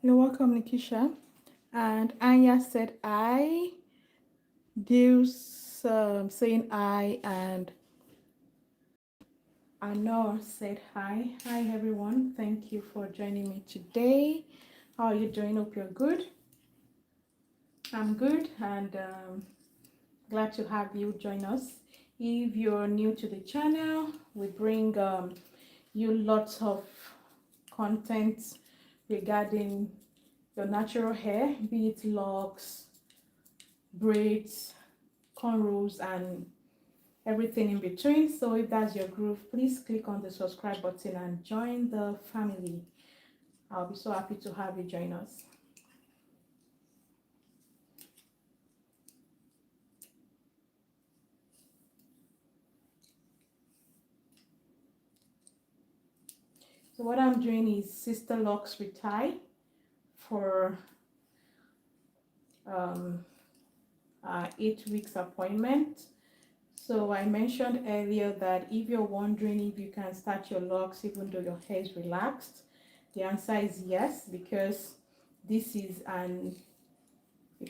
You're welcome, Nikisha. And Anya said I. Deuce saying I, and Anor said hi. Hi everyone. Thank you for joining me today. How are you doing? Hope you're good. I'm good, and glad to have you join us. If you're new to the channel, we bring you lots of content regarding your natural hair, be it locks, braids, cornrows, and everything in between. So if that's your groove, please click on the subscribe button and join the family. I'll be so happy to have you join us. So what I'm doing is Sisterlocks Retie for 8 weeks appointment. So I mentioned earlier that if you're wondering if you can start your locks even though your hair is relaxed, the answer is yes, because this is a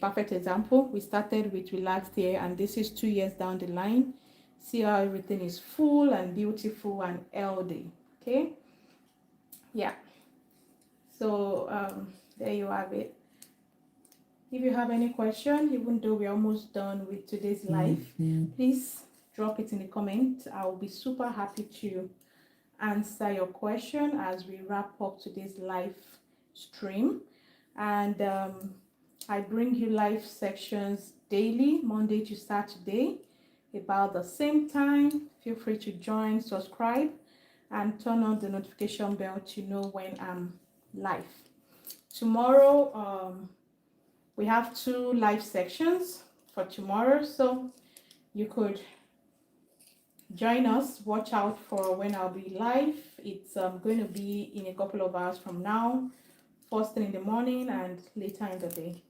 perfect example. We started with relaxed hair, and this is 2 years down the line. See how everything is full and beautiful and healthy. Okay, yeah. So there you have it. If you have any question, even though we're almost done with today's live, please drop it in the comment. I'll be super happy to answer your question as we wrap up today's live stream. And I bring you live sections daily, Monday to Saturday, about the same time. Feel free to join, subscribe, and turn on the notification bell to know when I'm live. Tomorrow, we have 2 live sections for tomorrow, so you could join us. Watch out for when I'll be live. It's going to be in a couple of hours from now, first thing in the morning and later in the day.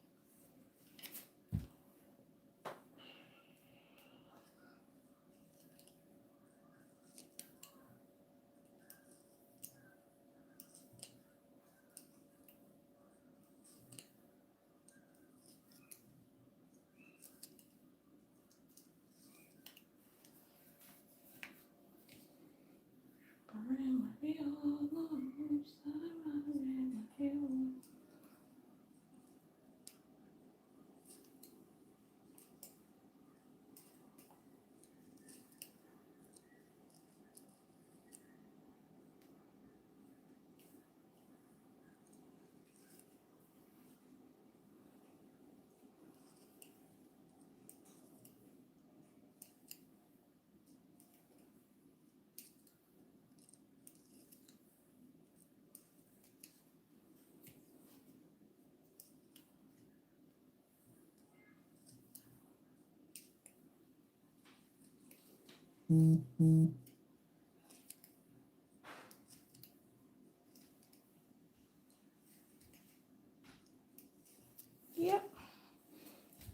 Yep.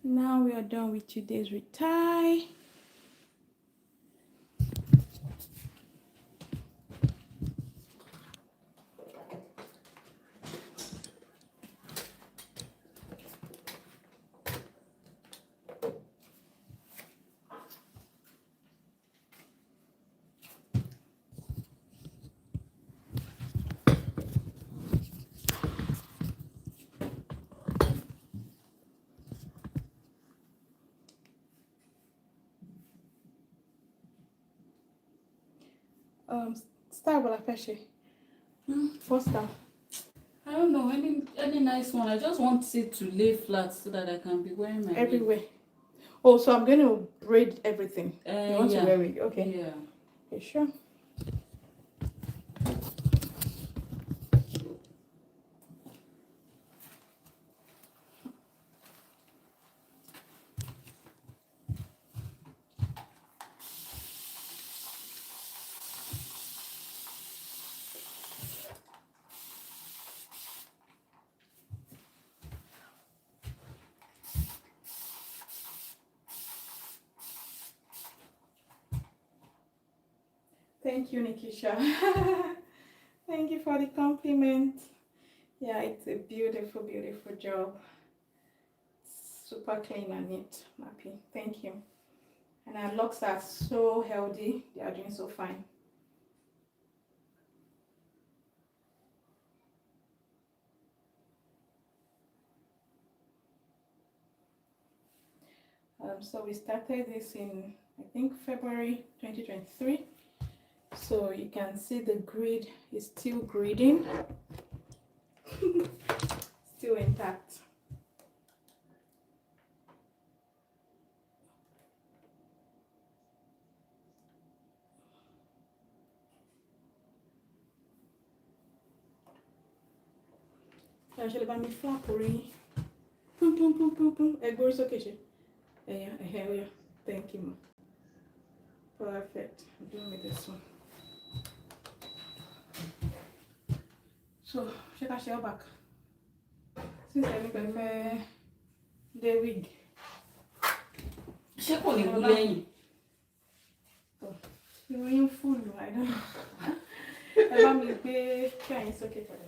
Now we are done with today's retie. Style will appreciate. First style. I don't know, any nice one. I just want it to lay flat so that I can be wearing my Everywhere. Oh, so I'm going to braid everything. You want yeah. to wear it? Okay. Yeah. Okay, sure. Thank you, Nikisha. Thank you for the compliment. Yeah, it's a beautiful, beautiful job. Super clean and neat. I'm happy. Thank you. And our locks are so healthy. They are doing so fine. So we started this in, I think, February 2023. So you can see the grid is still griding. Still intact. Actually, by me flap boom, boom, boom, boom, boom. Go is okay. Yeah. Thank you, ma. Perfect. I'm doing with this one. So, check out your back. Since I prefer the wig. Ṣé kò ní kú lẹ́yìn? Ìròyìn fúlù, I don't know. Ẹ bá mi gbé kí àyín sókè pẹ̀lú.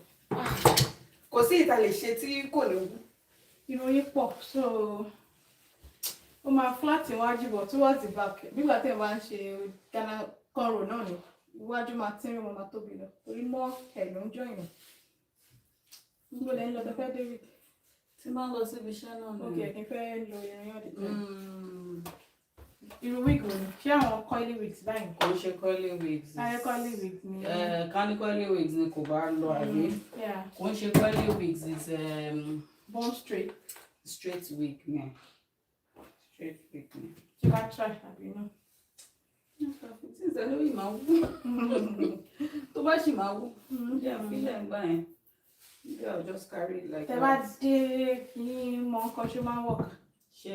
Kò sí ìta lè ṣe tí kò ní kú. Ìròyìn pọ̀, so ó máa flat iwájú bọ̀ towards the back. Nígbà tí ẹ bá ń ṣe Ghana cornrow náà ni, iwájú máa tínrín wọn máa tóbi lọ. Torí mọ́ ẹ̀ ló ń join ẹ̀. Níbo lẹ́yìn lọ fẹ́ dé wig? Tí máa ń lọ síbi iṣẹ́ náà ni. Okay, kí n fẹ́ lo ìrìn ọ̀dẹ̀ kan. Irú wig wo ni? Ṣé àwọn coily wigs báyìí? Kò ṣe coily wigs. Coily wigs ni. Ká ní coily wigs ni kò bá lọ àbí. Kò ń ṣe coily wigs is bone straight. Straight wig ni. Straight wig ni. Ṣé bá try àbí náà? Tí ìṣẹ́ lórí máa wú. Tó bá ṣì máa wú. Jẹ́ àfihàn gbà yẹn. Maybe I'll just carry it like that. Tẹ́ bá dé kí mọ nǹkan ṣe máa work. Ṣé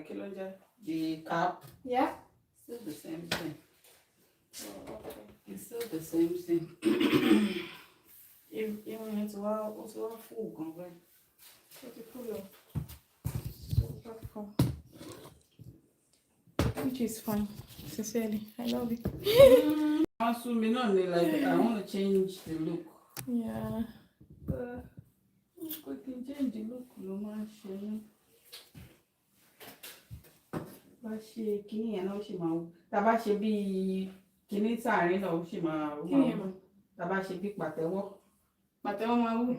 kí ló jẹ́? The cap. Yeah. Still the same thing. Oh, okay. It's still the same thing. Even yẹn ti wá full gan bẹ́ẹ̀. Ó ti full o. Super full. Which is fine. Sincerely, I love it. Wọ́n sún mi náà ni like I want to change the look. Yeah. Kò kí n change the look ló máa ń ṣe ní. Bá ṣe kíní yẹn náà ó ṣì máa wú. Tá bá ṣe bí kíní sàárín náà ó ṣì máa wú. Tá bá ṣe bí pàtẹ́wọ́. Pàtẹ́wọ́ máa wù.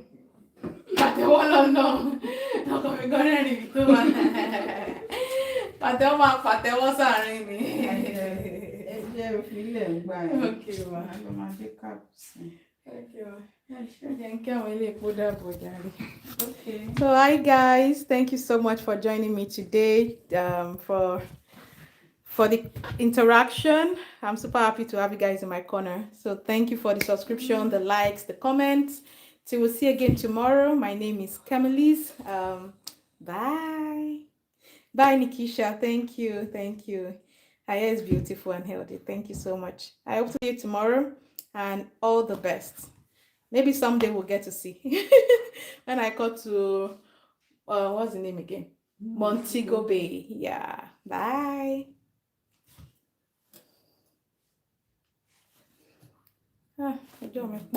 Pàtẹ́wọ́ lọ́nà. Ọkọ mi gan rẹ́rìn pé wà. Pàtẹ́wọ́ máa pàtẹ́wọ́ sàárín ni. Ẹ jẹ́ òfìlẹ̀ ń gbà yẹn. Okay, wa. Ló máa dé káàpù sí. Okay, wa. Okay. So hi guys, thank you so much for joining me today for the interaction. I'm super happy to have you guys in my corner. So thank you for the subscription, the likes, the comments. Till we'll see you again tomorrow. My name is Camelise. Bye Nikisha. Thank you. Her hair is beautiful and healthy. Thank you so much. I hope to see you tomorrow and all the best. Maybe someday we'll get to see. When I go to, what's the name again? Montego Bay. Yeah. Bye.